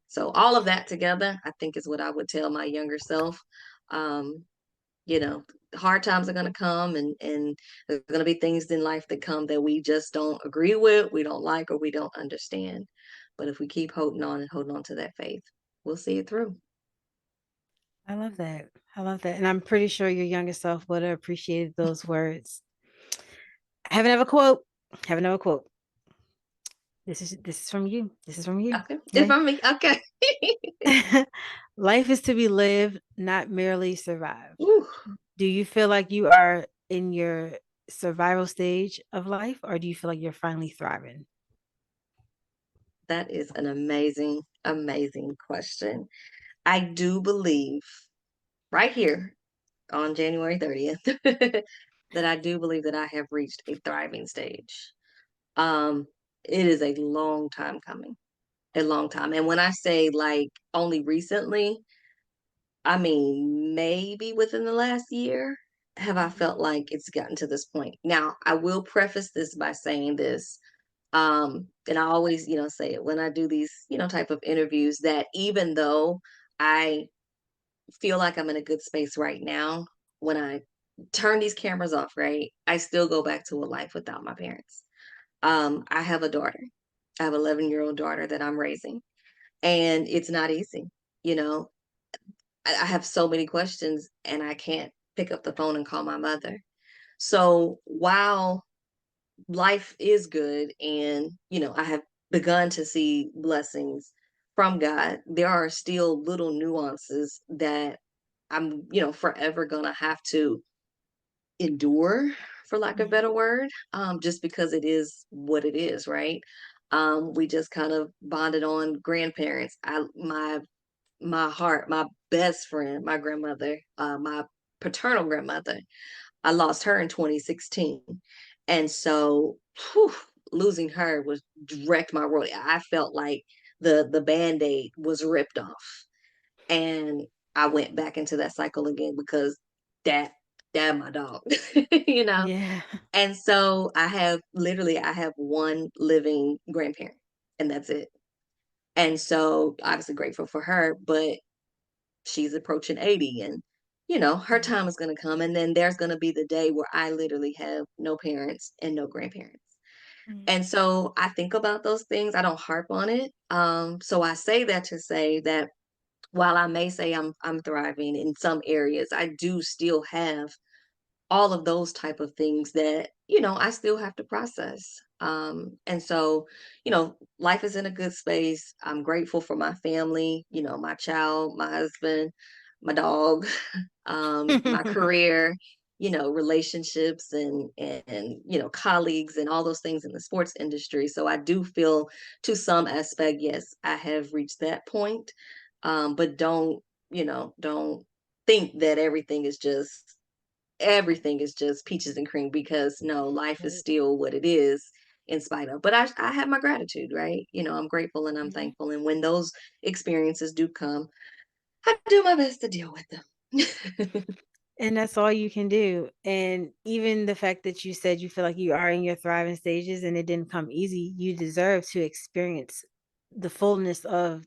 So all of that together, I think, is what I would tell my younger self. um you know Hard times are going to come, and there's going to be things in life that come that we just don't agree with, we don't like, or we don't understand. But if we keep holding on and holding on to that faith, we'll see it through. I love that. I love that. And I'm pretty sure your younger self would have appreciated those words. I have another quote. I have another quote. This is from you. This is from you. Okay, it's Okay. from me. Okay. Life is to be lived, not merely survived. Whew, Do you feel like you are in your survival stage of life, or do you feel like you're finally thriving? that is an amazing, amazing question. I do believe right here on January 30th that I do believe that I have reached a thriving stage. Um, it is a long time coming, a long time. And when I say like only recently, I mean maybe within the last year have I Mhm, felt like it's gotten to this point. Now, I will preface this by saying this. And I always, say it when I do these, type of interviews, that even though I feel like I'm in a good space right now, when I turn these cameras off, right, I still go back to a life without my parents. I have a daughter. I have an 11-year-old daughter that I'm raising, and it's not easy. You know, I have so many questions, and I can't pick up the phone and call my mother. So while life is good, and I have begun to see blessings from God, there are still little nuances that I'm forever gonna have to endure, for lack of a mhm, better word, just because it is what it is, right? We just kind of bonded on grandparents. My heart, my best friend, my grandmother, my paternal grandmother, I lost her in 2016. And so, whew, losing her was wrecked my world. I felt like the band-aid was ripped off. And I went back into that cycle again because that that my dog, you know. yeah. And so I have one living grandparent. and that's it. And so obviously grateful for her, but she's approaching 80 and her Mhm. time is going to come, and then there's going to be the day where I literally have no parents and no grandparents. Mhm. And so I think about those things. I don't harp on it. So I say that to say that while I may say I'm thriving in some areas, I do still have all of those type of things that I still have to process. And so life is in a good space. I'm grateful for my family, my child, my husband, my dog, my career, relationships, and colleagues, and all those things in the sports industry. So I do feel, to some aspect, yes, I have reached that point. But don't think that everything is just peaches and cream, because no, life is Right. still what it is in spite of. But I have my gratitude, right? I'm grateful and I'm Mhm. thankful. And when those experiences do come, I do my best to deal with them. And that's all you can do. And even the fact that you said you feel like you are in your thriving stages and it didn't come easy, you deserve to experience the fullness of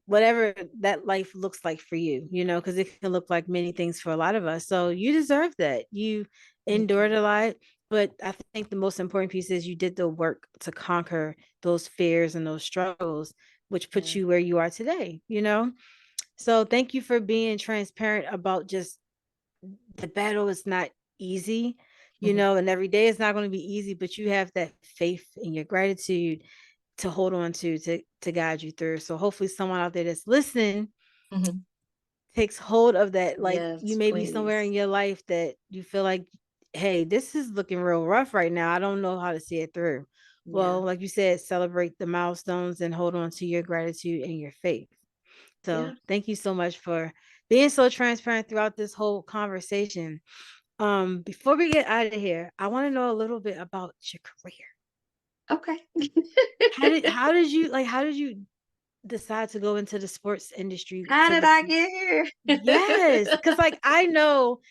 whatever that life looks like for you, because it can look like many things for a lot of us. So you deserve that. You Thank endured you. a lot, but I think the most important piece is you did the work to conquer those fears and those struggles, which puts Yeah. you where you are today. So thank you for being transparent about just the battle is not easy, Mhm. and every day is not going to be easy, but you have that faith and your gratitude to hold on to guide you through. So hopefully someone out there that's listening Mhm. takes hold of that. Like you Yes, may be somewhere please. in your life that you feel like, hey, this is looking real rough right now. I don't know how to see it through. Yeah. Well, like you said, celebrate the milestones and hold on to your gratitude and your faith. So Yeah. thank you so much for being so transparent throughout this whole conversation. Before we get out of here, I want to know a little bit about your career. Okay. How did you decide to go into the sports industry How to did I become? get here? Yes, because like I know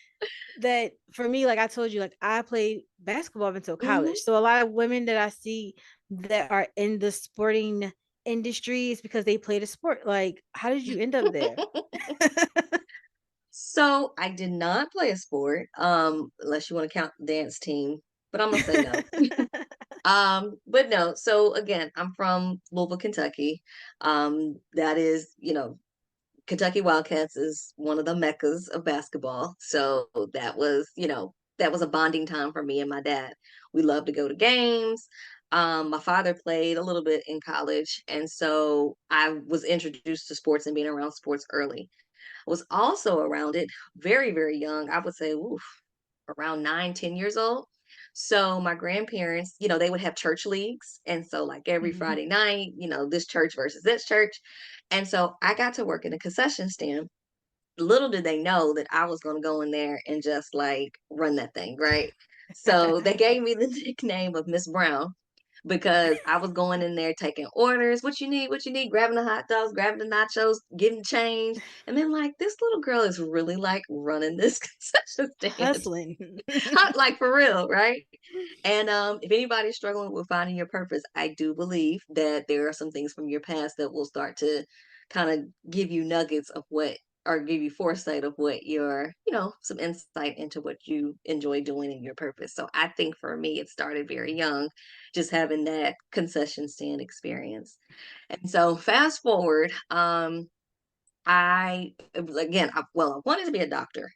that for me, like I told you, like I played basketball up until college. Mhm. So a lot of women that I see that are in the sporting industry is because they played a sport. Like, how did you end up there? So I did not play a sport, unless you want to count the dance team, but I'm gonna say no. But no. So again, I'm from Louisville, Kentucky. That is, Kentucky Wildcats is one of the meccas of basketball. So that was a bonding time for me and my dad. We love to go to games. My father played a little bit in college, and so I was introduced to sports and being around sports early. Was also around it very, very young. I would say, oof, around 9, 10 years old. So my grandparents, they would have church leagues. And so like every Mhm. Friday night, this church versus this church. And so I got to work in a concession stand. Little did they know that I was going to go in there and just like run that thing, right? So they gave me the nickname of Miss Brown, because I was going in there taking orders. What you need, grabbing the hot dogs, grabbing the nachos, getting change. And then like, this little girl is really like running this concession stand. Hustling. Like for real, right? And if anybody's struggling with finding your purpose, I do believe that there are some things from your past that will start to kind of give you nuggets of what, or give you foresight of what your, some insight into what you enjoy doing in your purpose. So I think for me, it started very young, just having that concession stand experience. And so fast forward, I wanted to be a doctor.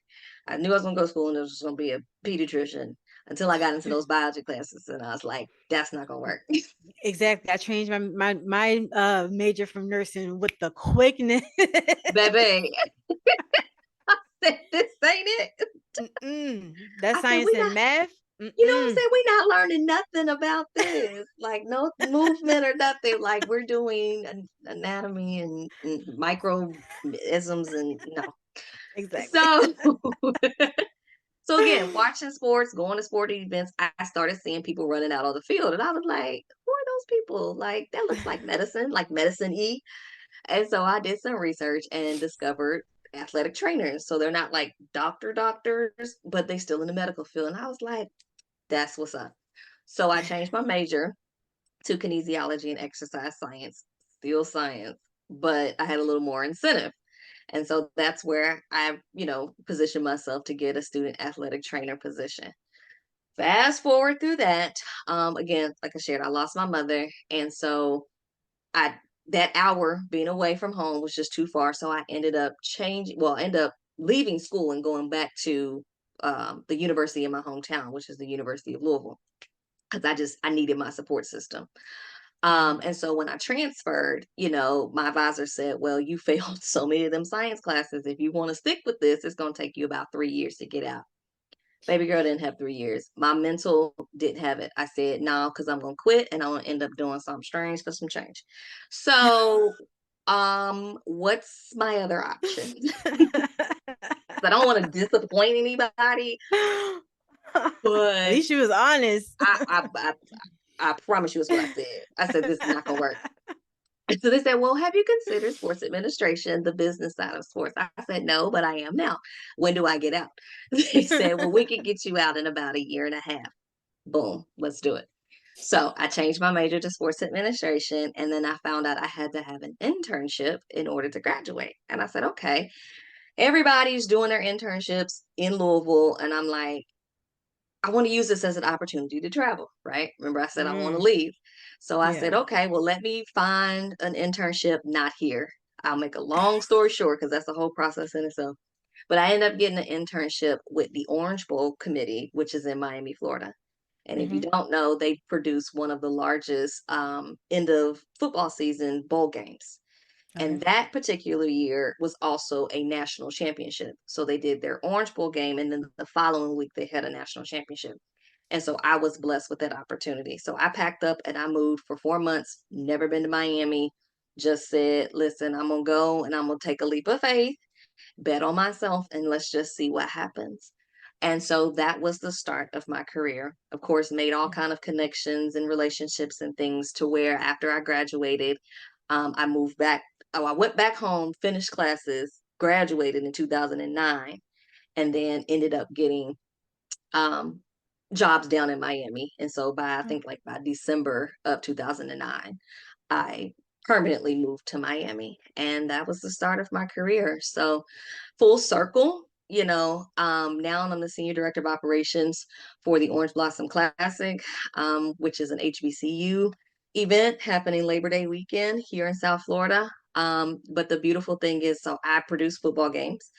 I knew I was going to go to school and I was going to be a pediatrician, until I got into those biology classes, and I was like, that's not going to work. Exactly. I changed my major from nursing with the quickness. Baby, I said, this ain't it. That I said, science and math. what I'm saying? We not learning nothing about this. Like no movement or nothing. Like we're doing anatomy and microisms and no. Exactly. So so again, watching sports, going to sporting events, I started seeing people running out on the field. And I was like, who are those people? Like that looks like medicine E. And so I did some research and discovered athletic trainers. So they're not like doctors, but they still in the medical field. And I was like, that's what's up. So I changed my major to kinesiology and exercise science, still science, but I had a little more incentive. And so that's where I, positioned myself to get a student athletic trainer position. Fast forward through that, again, like I shared, I lost my mother. And so I that hour being away from home was just too far. So I ended up leaving school and going back to the university in my hometown, which is the University of Louisville, because I needed my support system. Mhm. And so when I transferred, my advisor said, well, you failed so many of them science classes. If you want to stick with this, it's going to take you about 3 years to get out. Baby girl didn't have 3 years. My mental didn't have it. I said, no, because I'm going to quit and I'm going to end up doing something strange for some change. So, what's my other option? I don't want to disappoint anybody, At but least she was honest. I promise you it's what I said. I said, this is not going to work. So they said, well, have you considered sports administration, the business side of sports? I said, no, but I am now. When do I get out? They said, well, we could get you out in about 1.5 years. Boom, let's do it. So I changed my major to sports administration. And then I found out I had to have an internship in order to graduate. And I said, okay, everybody's doing their internships in Louisville. And I'm like, I want to use this as an opportunity to travel, right? Remember, I said I want to Mm, leave. So I said, yeah. okay, well, let me find an internship not here. I'll make a long story short because that's the whole process in itself. But I ended up getting an internship with the Orange Bowl Committee, which is in Miami, Florida. And if you Hmm. don't know, they produce one of the largest end of football season bowl games. And Okay. that particular year was also a national championship. So they did their Orange Bowl game, and then the following week they had a national championship. And so I was blessed with that opportunity. So I packed up and I moved for 4 months, never been to Miami, just said, listen, I'm going to go and I'm going to take a leap of faith, bet on myself, and let's just see what happens. And so that was the start of my career. Of course, made all kind of connections and relationships and things to where after I graduated, I moved back. Oh, I went back home, finished classes, graduated in 2009, and then ended up getting um, jobs down in Miami. And so I think like by December of 2009, I permanently moved to Miami, and that was the start of my career. So full circle, now I'm the senior director of operations for the Orange Blossom Classic, which is an HBCU event happening Labor Day weekend here in South Florida. But the beautiful thing is, so I produce football games.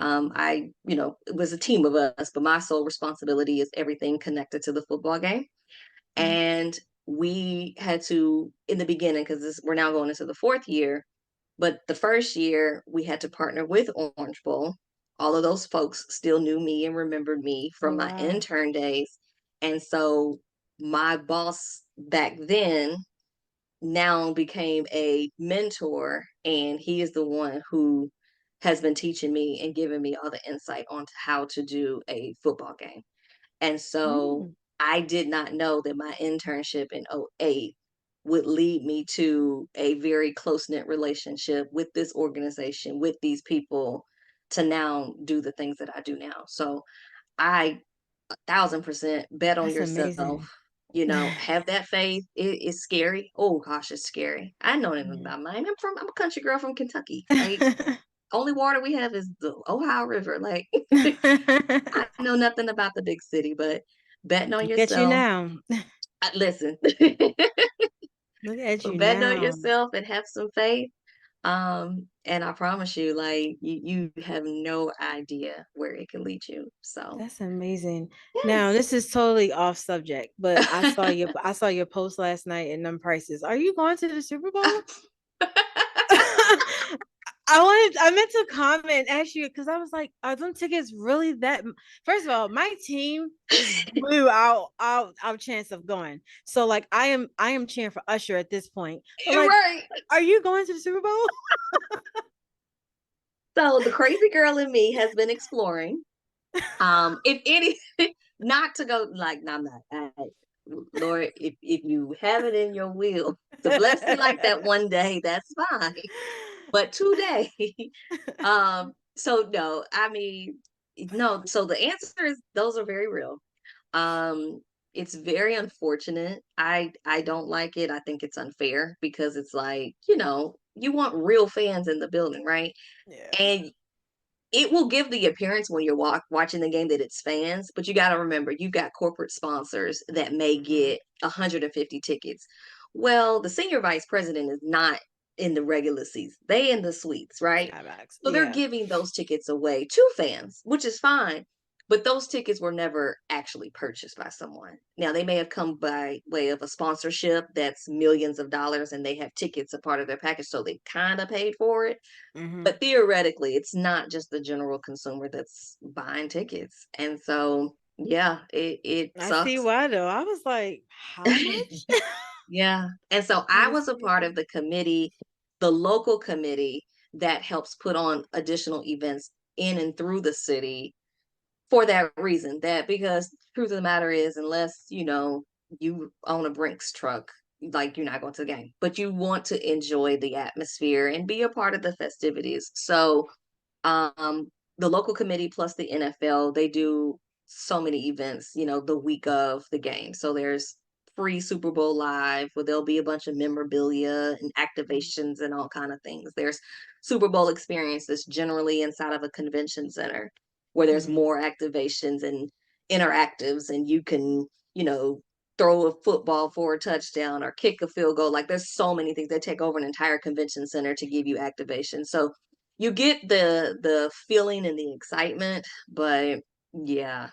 It was a team of us, but my sole responsibility is everything connected to the football game. Mm-hmm. And we had to, in the beginning, because we're now going into the fourth year, but the first year we had to partner with Orange Bowl. All of those folks still knew me and remembered me Oh, from my wow. intern days. And so my boss back then now became a mentor, and he is the one who has been teaching me and giving me all the insight on how to do a football game. And so Mm. I did not know that my internship in '08 would lead me to a very close-knit relationship with this organization, with these people, to now do the things that I do now. So I 1,000% bet on That's yourself. amazing. Have that faith. It is scary. Oh gosh, it's scary. I know nothing Mhm. about mine. I'm a country girl from Kentucky. Like, only water we have is the Ohio River. Like, I know nothing about the big city, but betting on Look at you yourself. now. Listen, Look at but you betting on now. yourself and have some faith. And I promise you, like, you have no idea where it can lead you. So That's amazing. Now, yes. this is totally off subject, but I saw your post last night in them prices. Are you going to the Super Bowl? I meant to comment actually because I was like, are them tickets really that? First of all, my team just blew our chance of going. So like, I am cheering for Usher at this point. But You're like, right. are you going to the Super Bowl? So the crazy girl in me has been exploring. If any, not to go like, no, I'm not. Lord, if you have it in your will to bless me like that one day, that's fine. But today, so no, I mean, no. So the answer is those are very real. Um, It's very unfortunate. I don't like it. I think it's unfair because it's like, you want real fans in the building, right? Yeah. And it will give the appearance when you're watching the game that it's fans, but you got to remember you've got corporate sponsors that may Mm-hmm. get 150 tickets. Well, the senior vice president is not in the regular seats. They in the suites, right? Skybox. So they're Yeah. giving those tickets away to fans, which is fine. But those tickets were never actually purchased by someone. Now they may have come by way of a sponsorship that's millions of dollars and they have tickets a part of their package, so they kind of paid for it, Mm-hmm. but theoretically it's not just the general consumer that's buying tickets. And so yeah, it I see sucks. why though. I was like, how much? Yeah, and so That I is was a part of crazy. the committee, the local committee that helps put on additional events in and through the city for that reason. That because truth of the matter is, unless you own a Brinks truck, like, you're not going to the game, but you want to enjoy the atmosphere and be a part of the festivities. So um, the local committee plus the NFL, they do so many events, the week of the game. So there's free Super Bowl live where there'll be a bunch of memorabilia and activations and all kind of things. There's Super Bowl experiences generally inside of a convention center where there's Mm-hmm. more activations and interactives, and you can, throw a football for a touchdown or kick a field goal. Like, there's so many things. They take over an entire convention center to give you activation. So you get the feeling and the excitement, but yeah,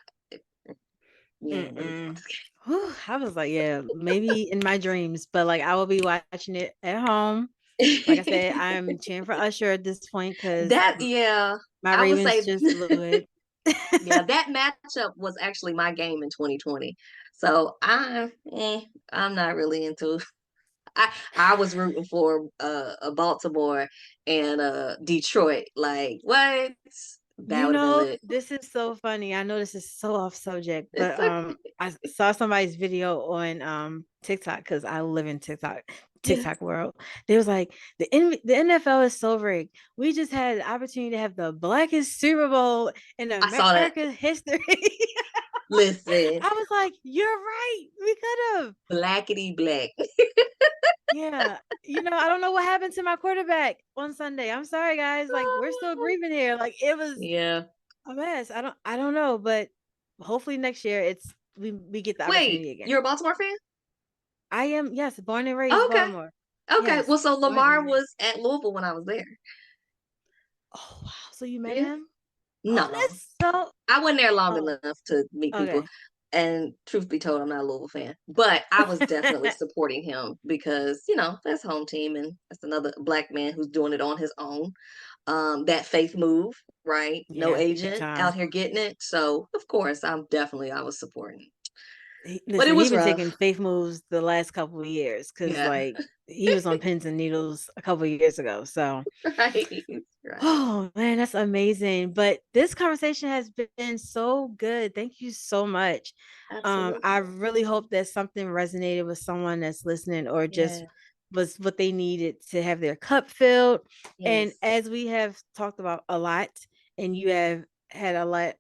you ain't really going Mm-mm. Whew, I was like, yeah, maybe in my dreams, but like I will be watching it at home. Like I said, to. I'm cheering for Usher at this point because That yeah, my I would Ravens say just blew it. yeah, that matchup was actually my game in 2020. So I'm not really into. I was rooting for Baltimore and Detroit. Like, what? That You would have been know, lit. this is so funny. I know this is so off subject, It's but okay. I saw somebody's video on TikTok because I live in Yes, TikTok world. They was like the NFL is so rigged. We just had the opportunity to have the blackest Super Bowl in I saw that. America's history. Listen, I was like, you're right. We could have. blackety black. Yeah. I don't know what happened to my quarterback on Sunday. I'm sorry, guys. Like, we're still grieving here. Like, it was Yeah. a mess. I don't know, but hopefully next year we get the Wait, opportunity again. you're a Baltimore fan? I am, yes, born and raised Okay. Baltimore. Okay. Yes, Well, so born Lamar and raised. was at Louisville when I was there. Oh wow. So you met Yeah. him? Oh, No, that's so I wasn't there long oh, enough to meet people. okay. And truth be told, I'm not a Louisville fan, but I was definitely supporting him because, that's home team and that's another black man who's doing it on his own. That faith move, right? No Yeah, big agent out time. here getting it. So of course I was supporting. But it Listen, he was been rough. taking faith moves the last couple of years because Yeah. like he was on pins and needles a couple of years ago. So Right. Right. oh man, that's amazing. But this conversation has been so good. Thank you so much. I Absolutely. really hope that something resonated with someone that's listening or just Yeah. was what they needed to have their cup filled. And Yes. as we have talked about a lot, and you have had a lot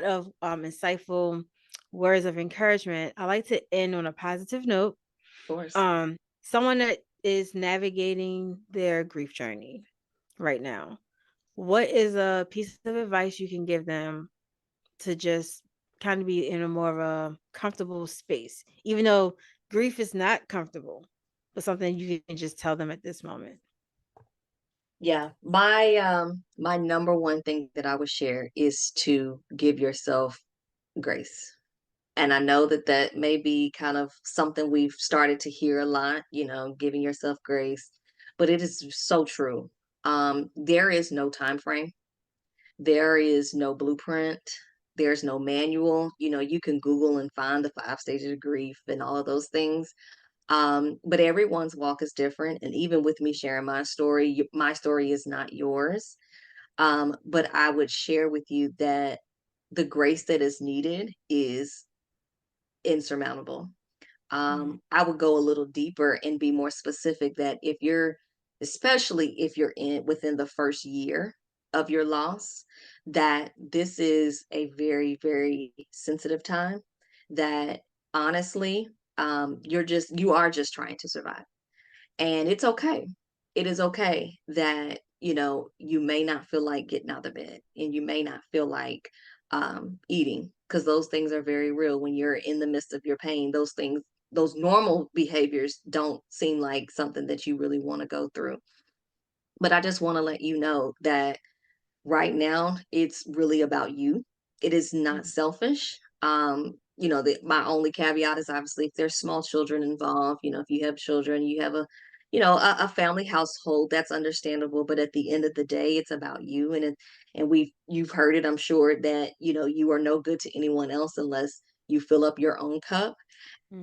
of insightful words of encouragement, I like to end on a positive note. Of course. Someone that is navigating their grief journey right now, what is a piece of advice you can give them to just kind of be in a more of a comfortable space, even though grief is not comfortable, but something you can just tell them at this moment? Yeah. My number one thing that I would share is to give yourself grace. And I know that that may be kind of something we've started to hear a lot, giving yourself grace, but it is so true. There is no time frame. There is no blueprint. There's no manual. You can Google and find the 5 stages of grief and all of those things. But everyone's walk is different. And even with me sharing my story is not yours. But I would share with you that the grace that is needed is insurmountable. Mhm. I would go a little deeper and be more specific that especially if you're within the first year of your loss, that this is a very, very sensitive time, that honestly, you are just trying to survive. And it's okay. It is okay that, you may not feel like getting out of bed and you may not feel like eating, because those things are very real when you're in the midst of your pain. Those things, those normal behaviors don't seem like something that you really want to go through. But I just want to let you know that right now it's really about you. It is not Mhm. selfish. My only caveat is obviously if there's small children involved, if you have children, you have a family household, that's understandable. But at the end of the day, it's about you. And you've heard it, I'm sure, that, you are no good to anyone else unless you fill up your own cup.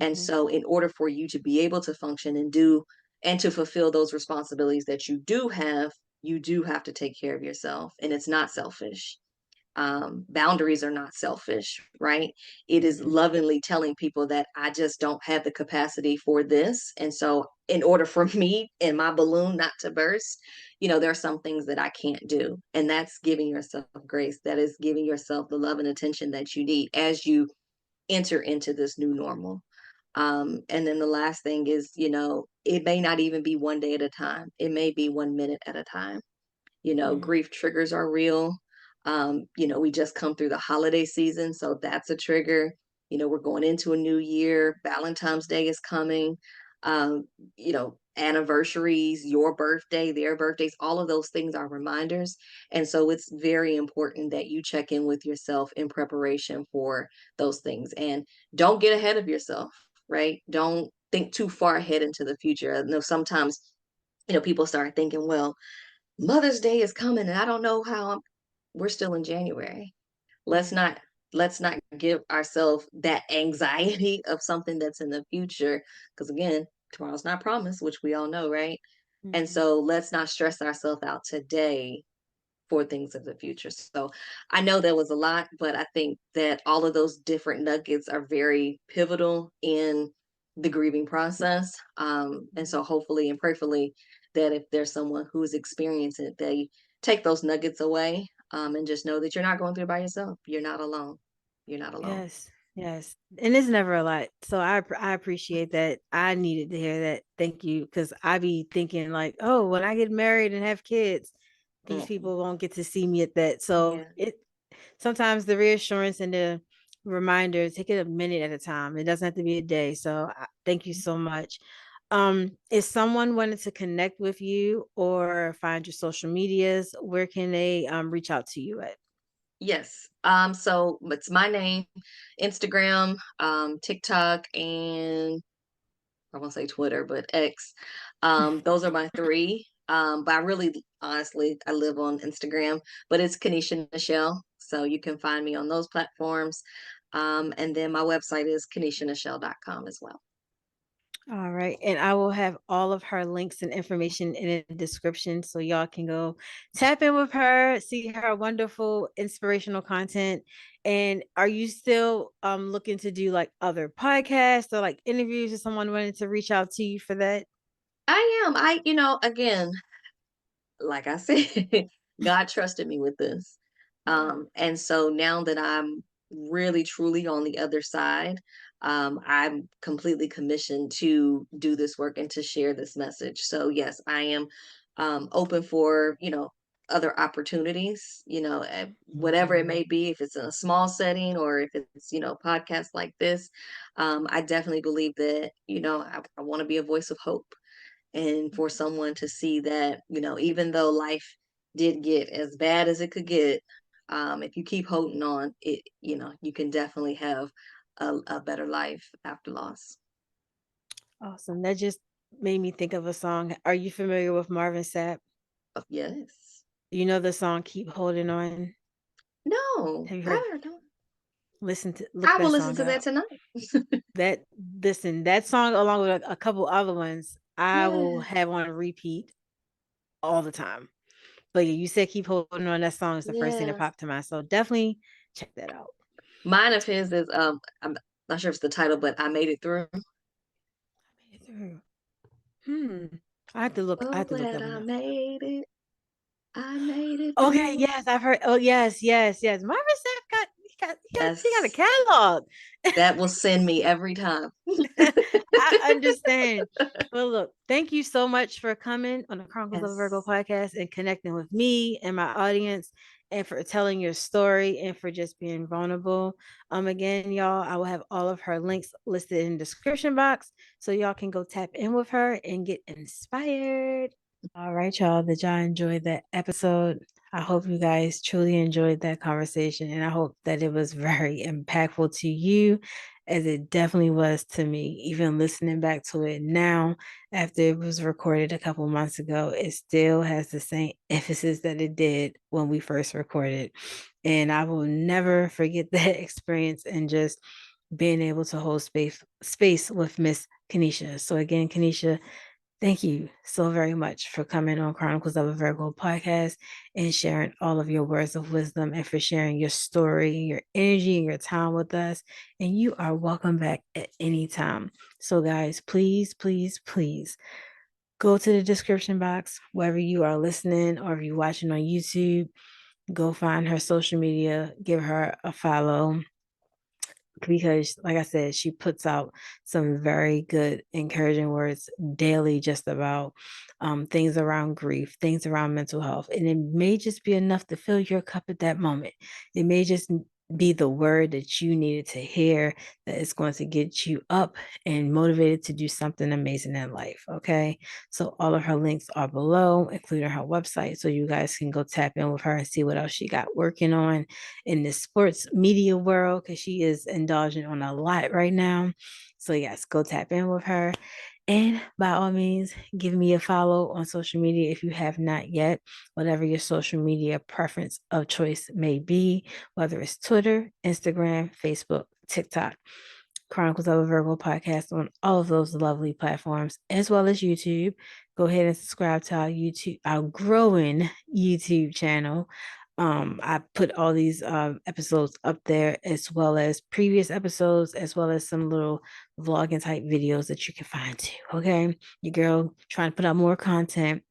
And Mhm. so, in order for you to be able to function and do and to fulfill those responsibilities that you do have to take care of yourself. And it's not selfish. Boundaries are not selfish, right? It is Mhm. lovingly telling people that I just don't have the capacity for this. And so, in order for me and my balloon not to burst, there are some things that I can't do. And that's giving yourself grace. That is giving yourself the love and attention that you need as you enter into this new normal. And then the last thing is, it may not even be one day at a time. It may be 1 minute at a time. Mhm. Grief triggers are real. We just come through the holiday season, so that's a trigger. We're going into a new year. Valentine's Day is coming. Um, Anniversaries, your birthday, their birthdays, all of those things are reminders. And so it's very important that you check in with yourself in preparation for those things. And don't get ahead of yourself, right? Don't think too far ahead into the future. I know sometimes, people start thinking, well, Mother's Day is coming and I don't know we're still in January. Let's Mhm. not let's not give ourselves that anxiety of something that's in the future, because again, tomorrow's not promised, which we all know, right? And Mhm. so let's not stress ourselves out today for things of the future. So I know there was a lot, but I think that all of those different nuggets are very pivotal in the grieving process. And Mhm. so hopefully and prayerfully that if there's someone who's experiencing it, they take those nuggets away, and just know that you're not going through it by yourself. You're not alone. You're not alone. Yes, yes, and it's never a lot. So I appreciate that. I needed to hear that. Thank you, because I be thinking like, oh, when I get married and have kids, these Mm-mm. people won't get to see me at that. So Yeah. it sometimes the reassurance and the reminder take it a minute at a time. It doesn't have to be a day. So thank you so much. If someone wanted to connect with you or find your social medias, where can they reach out to you at? Yes. So it's my name, Instagram, TikTok, and I won't say Twitter, but X. Those are my three. But I really, honestly, I live on Instagram, but it's Kenisha Nichelle. So you can find me on those platforms. And then my website is KenishaNichelle.com as well. All right. And I will have all of her links and information in the description so y'all can go tap in with her, see her wonderful inspirational content. And are you still looking to do like other podcasts or like interviews if someone wanted to reach out to you for that? I am. Again, like I said, God trusted me with this. Yeah. And so now that I'm really truly on the other side, I'm completely commissioned to do this work and to share this message. So yes, I am open for, other opportunities, whatever it may be, if it's in a small setting or if it's, podcasts like this. I definitely believe that, I want to be a voice of hope, and for someone to see that, even though life did get as bad as it could get, if you keep holding on, you can definitely have a better life after loss. Awesome. That just made me think of a song. Are you familiar with Marvin Sapp? Oh, yes. You know the song Keep Holding On? No, Have you heard I don't. listen to look I will that listen song to that up? tonight. That listen, that song along with a couple other ones, I will Yes, have on repeat all the time. But yeah, you said keep holding on. That song is the first thing that yes. popped to mind. So definitely check that out. Mine of his is I'm not sure if it's the title, but I made it through. I made it through. Hmm. I Oh, have to look glad that one I up. made it. I made it Okay, through. yes, I've heard. Oh, yes, yes, yes. Marvin Sapp got She got a Yes, catalog. that will send me every time. I understand. Well, look, thank you so much for coming on the Chronicles of a Virgo Yes. podcast and connecting with me and my audience and for telling your story and for just being vulnerable. Again, y'all, I will have all of her links listed in the description box so y'all can go tap in with her and get inspired. All right, y'all. Did y'all enjoy that episode? I hope you guys truly enjoyed that conversation and I hope that it was very impactful to you as it definitely was to me. Even listening back to it now, after it was recorded a couple months ago, it still has the same emphasis that it did when we first recorded. And I will never forget that experience and just being able to hold space with Miss Kenisha. So again, Kenisha, thank you so very much for coming on Chronicles of a Virgo podcast and sharing all of your words of wisdom and for sharing your story, your energy, and your time with us. And you are welcome back at any time. So, guys, please, please, please go to the description box wherever you are listening or if you're watching on YouTube. Go find her social media, give her a follow because like I said, she puts out some very good encouraging words daily just about things around grief, things around mental health. And it may just be enough to fill your cup at that moment. It may just be the word that you needed to hear that is going to get you up and motivated to do something amazing in life. Okay. So all of her links are below, including her website. So you guys can go tap in with her and see what else she got working on in the sports media world because she is indulging on a lot right now. So, yes, go tap in with her. And by all means, give me a follow on social media if you have not yet, whatever your social media preference of choice may be, whether it's Twitter, Instagram, Facebook, TikTok. Chronicles of a Virgo podcast on all of those lovely platforms, as well as YouTube. Go ahead and subscribe to our growing YouTube channel. I put all these episodes up there, as well as previous episodes, as well as some little vlogging type videos that you can find too. Okay, your girl trying to put out more content.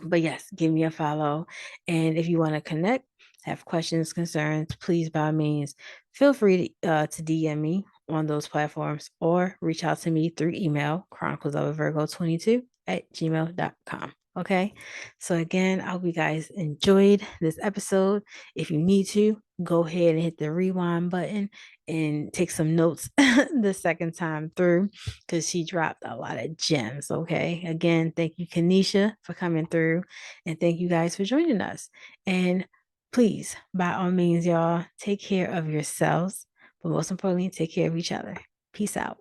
But yes, give me a follow. And if you want to connect, have questions, concerns, please by all means, feel free to DM me on those platforms or reach out to me through email, chroniclesofavirgo22@gmail.com. Okay. So again, I hope you guys enjoyed this episode. If you need to, go ahead and hit the rewind button and take some notes the second time through because she dropped a lot of gems. Okay. Again, thank you, Kenisha, for coming through. And thank you guys for joining us. And please, by all means, y'all, take care of yourselves, but most importantly, take care of each other. Peace out.